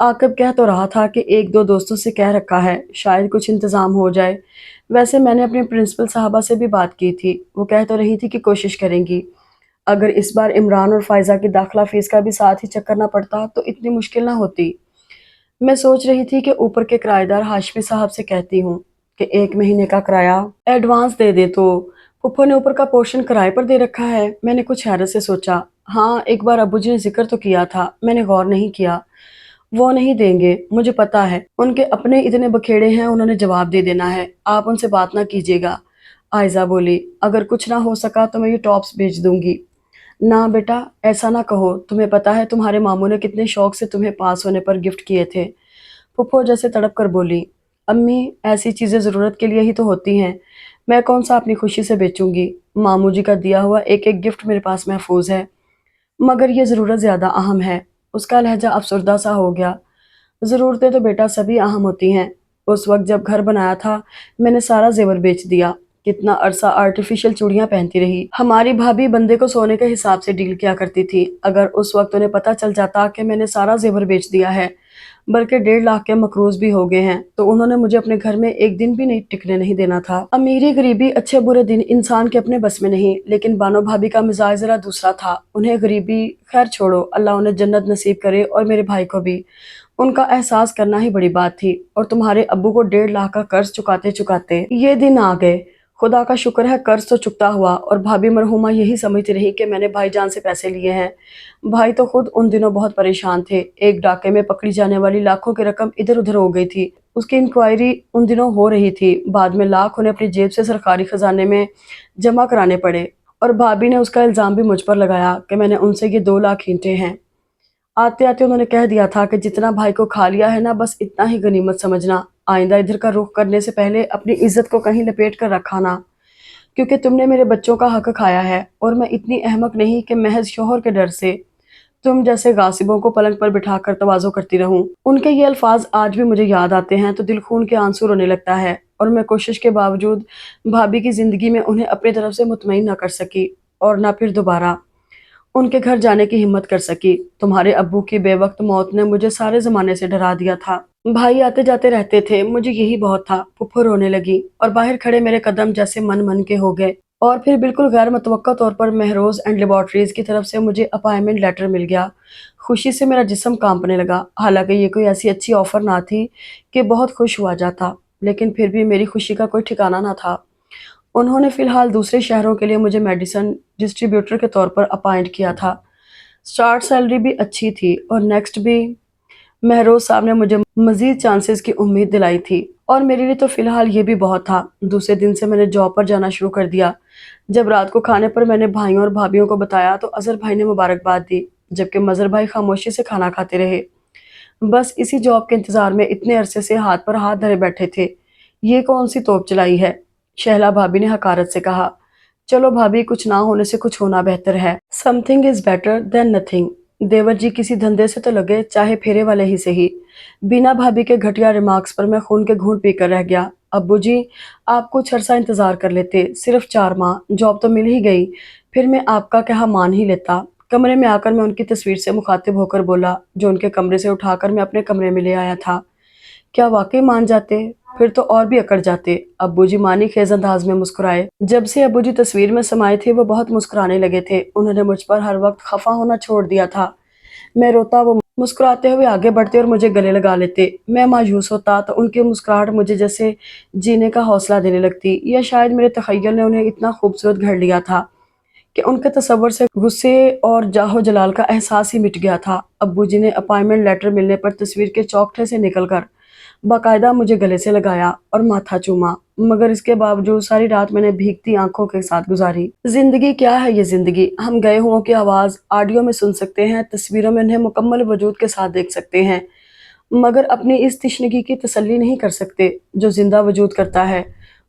عاقب کہہ تو رہا تھا کہ ایک دو دوستوں سے کہہ رکھا ہے، شاید کچھ انتظام ہو جائے۔ ویسے میں نے اپنی پرنسپل صاحبہ سے بھی بات کی تھی، وہ کہہ تو رہی تھی کہ کوشش کریں گی۔ اگر اس بار عمران اور فائزہ کی داخلہ فیس کا بھی ساتھ ہی چیک کرنا پڑتا تو اتنی مشکل نہ ہوتی۔ میں سوچ رہی تھی کہ اوپر کے کرایہ دار ہاشمی صاحب سے کہتی ہوں کہ 1 مہینے کا کرایہ ایڈوانس دے دے تو پھپھو نے اوپر کا پورشن کرائے پر دے رکھا ہے۔ میں نے کچھ حیرت سے سوچا، ہاں ایک بار ابو جی نے ذکر تو کیا تھا، میں نے غور نہیں کیا۔ وہ نہیں دیں گے، مجھے پتا ہے، ان کے اپنے اتنے بکھیڑے ہیں، انہوں نے جواب دے دینا ہے، آپ ان سے بات نہ کیجیے گا۔ آئزہ بولی، اگر کچھ نہ ہو سکا تو میں یہ ٹاپس بھیج دوں گی۔ نہ بیٹا، ایسا نہ کہو، تمہیں پتا ہے تمہارے ماموں نے کتنے شوق سے تمہیں پاس ہونے پر گفٹ کیے تھے۔ پھپھو جیسے تڑپ کر بولی، امی ایسی چیزیں ضرورت کے لیے ہی تو ہوتی ہیں، میں کون سا اپنی خوشی سے بیچوں گی؟ ماموں جی کا دیا ہوا ایک ایک گفٹ میرے پاس محفوظ ہے، مگر یہ ضرورت زیادہ اہم ہے۔ اس کا لہجہ افسردہ سا ہو گیا۔ ضرورتیں تو بیٹا سبھی اہم ہوتی ہیں۔ اس وقت جب گھر بنایا تھا میں نے سارا زیور بیچ دیا، کتنا عرصہ آرٹیفیشل چوڑیاں پہنتی رہی۔ ہماری بھابھی بندے کو سونے کے حساب سے ڈیل کیا کرتی تھی، اگر اس وقت انہیں پتہ چل جاتا کہ میں نے سارا زیور بیچ دیا ہے، بلکہ 1.5 لاکھ کے مقروض بھی ہو گئے ہیں، تو انہوں نے مجھے اپنے گھر میں ایک دن بھی نہیں ٹکنے نہیں دینا تھا۔ امیری غریبی اچھے برے دن انسان کے اپنے بس میں نہیں، لیکن بانو بھابھی کا مزاج ذرا دوسرا تھا۔ انہیں غریبی، خیر چھوڑو، اللہ انہیں جنت نصیب کرے، اور میرے بھائی کو بھی۔ ان کا احساس کرنا ہی بڑی بات تھی، اور تمہارے ابو کو 1.5 لاکھ کا قرض چکاتے چکاتے یہ دن آ گئے۔ خدا کا شکر ہے قرض تو چکتا ہوا، اور بھابھی مرحومہ یہی سمجھتی رہی کہ میں نے بھائی جان سے پیسے لیے ہیں۔ بھائی تو خود ان دنوں بہت پریشان تھے، ایک ڈاکے میں پکڑی جانے والی لاکھوں کی رقم ادھر ادھر ہو گئی تھی، اس کی انکوائری ان دنوں ہو رہی تھی، بعد میں لاکھ انہیں اپنی جیب سے سرکاری خزانے میں جمع کرانے پڑے، اور بھابھی نے اس کا الزام بھی مجھ پر لگایا کہ میں نے ان سے یہ 2 لاکھ ہینٹے ہیں۔ آتے آتے انہوں نے کہہ دیا تھا کہ جتنا بھائی کو کھا لیا ہے نا، بس اتنا ہی غنیمت سمجھنا، آئندہ ادھر کا رخ کرنے سے پہلے اپنی عزت کو کہیں لپیٹ کر رکھا نا، کیونکہ تم نے میرے بچوں کا حق کھایا ہے، اور میں اتنی احمق نہیں کہ محض شوہر کے ڈر سے تم جیسے غاصبوں کو پلنگ پر بٹھا کر تواضع کرتی رہوں۔ ان کے یہ الفاظ آج بھی مجھے یاد آتے ہیں تو دل خون کے آنسو رونے لگتا ہے، اور میں کوشش کے باوجود بھابھی کی زندگی میں انہیں اپنی طرف سے مطمئن نہ کر سکی، اور نہ پھر دوبارہ ان کے گھر جانے کی ہمت کر سکی۔ تمہارے ابو کی بے وقت موت نے مجھے سارے زمانے سے ڈرا دیا تھا۔ بھائی آتے جاتے رہتے تھے، مجھے یہی بہت تھا۔ پھپھو رونے لگی، اور باہر کھڑے میرے قدم جیسے من من کے ہو گئے، اور پھر بالکل غیر متوقع طور پر مہروز اینڈ لیبارٹریز کی طرف سے مجھے اپائنٹمنٹ لیٹر مل گیا۔ خوشی سے میرا جسم کانپنے لگا، حالانکہ یہ کوئی ایسی اچھی آفر نہ تھی کہ بہت خوش ہوا جاتا، لیکن پھر بھی میری خوشی کا کوئی ٹھکانہ نہ تھا۔ انہوں نے فی الحال دوسرے شہروں کے لیے مجھے میڈیسن ڈسٹریبیوٹر کے طور پر اپائنٹ کیا تھا۔ سٹارٹ سیلری بھی اچھی تھی، اور نیکسٹ بھی مہروز صاحب نے مجھے مزید چانسز کی امید دلائی تھی، اور میرے لیے تو فی الحال یہ بھی بہت تھا۔ دوسرے دن سے میں نے جاب پر جانا شروع کر دیا۔ جب رات کو کھانے پر میں نے بھائیوں اور بھابھیوں کو بتایا تو اظہر بھائی نے مبارکباد دی، جبکہ مظہر بھائی خاموشی سے کھانا کھاتے رہے۔ بس اسی جاب کے انتظار میں اتنے عرصے سے ہاتھ پر ہاتھ دھرے بیٹھے تھے۔ یہ کون سی توپ چلائی ہے؟ شہلا بھابھی نے حقارت سے کہا۔ چلو بھابھی، کچھ نہ ہونے سے کچھ ہونا بہتر ہے۔ Something is better than nothing. دیور جی کسی دھندے سے تو لگے، چاہے پھیرے والے ہی سے ہی۔ بینا بھابھی کے گھٹیا ریمارکس پر میں خون کے گھونٹ پی کر رہ گیا۔ ابو جی، آپ کچھ عرصہ انتظار کر لیتے، صرف 4 ماہ، جاب تو مل ہی گئی، پھر میں آپ کا کہا مان ہی لیتا۔ کمرے میں آ کر میں ان کی تصویر سے مخاطب ہو کر بولا، جو ان کے کمرے سے اٹھا کر میں اپنے کمرے میں لے آیا تھا۔ کیا واقعی مان جاتے؟ پھر تو اور بھی اکڑ جاتے۔ ابو جی مانی خیز انداز میں مسکرائے۔ جب سے ابو جی تصویر میں سمائے تھے وہ بہت مسکرانے لگے تھے، انہوں نے مجھ پر ہر وقت خفا ہونا چھوڑ دیا تھا۔ میں روتا، وہ مسکراتے ہوئے آگے بڑھتے اور مجھے گلے لگا لیتے۔ میں مایوس ہوتا تو ان کی مسکراہٹ مجھے جیسے جینے کا حوصلہ دینے لگتی، یا شاید میرے تخیل نے انہیں اتنا خوبصورت گھڑ لیا تھا کہ ان کے تصور سے غصے اور جاہ و جلال کا احساس ہی مٹ گیا تھا۔ ابو جی نے اپائنٹمنٹ لیٹر ملنے پر تصویر کے چوکٹھے سے نکل کر باقاعدہ مجھے گلے سے لگایا اور ماتھا چوما، مگر اس کے باوجود ساری رات میں نے بھیگتی آنکھوں کے ساتھ گزاری۔ زندگی کیا ہے یہ زندگی؟ ہم گئے ہوں کی آواز آڈیو میں سن سکتے ہیں، تصویروں میں انہیں مکمل وجود کے ساتھ دیکھ سکتے ہیں، مگر اپنی اس تشنگی کی تسلی نہیں کر سکتے جو زندہ وجود کرتا ہے۔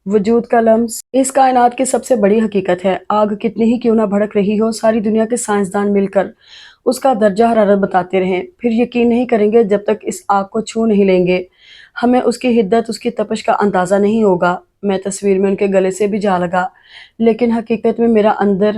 وجود کا لمس اس کائنات کی سب سے بڑی حقیقت ہے۔ آگ کتنی ہی کیوں نہ بھڑک رہی ہو، ساری دنیا کے سائنسدان مل کر اس کا درجہ حرارت بتاتے رہیں، پھر یقین نہیں کریں گے جب تک اس آگ کو چھو نہیں لیں گے۔ ہمیں اس کی حدت، اس کی تپش کا اندازہ نہیں ہوگا۔ میں تصویر میں ان کے گلے سے بھی جا لگا، لیکن حقیقت میں میرا اندر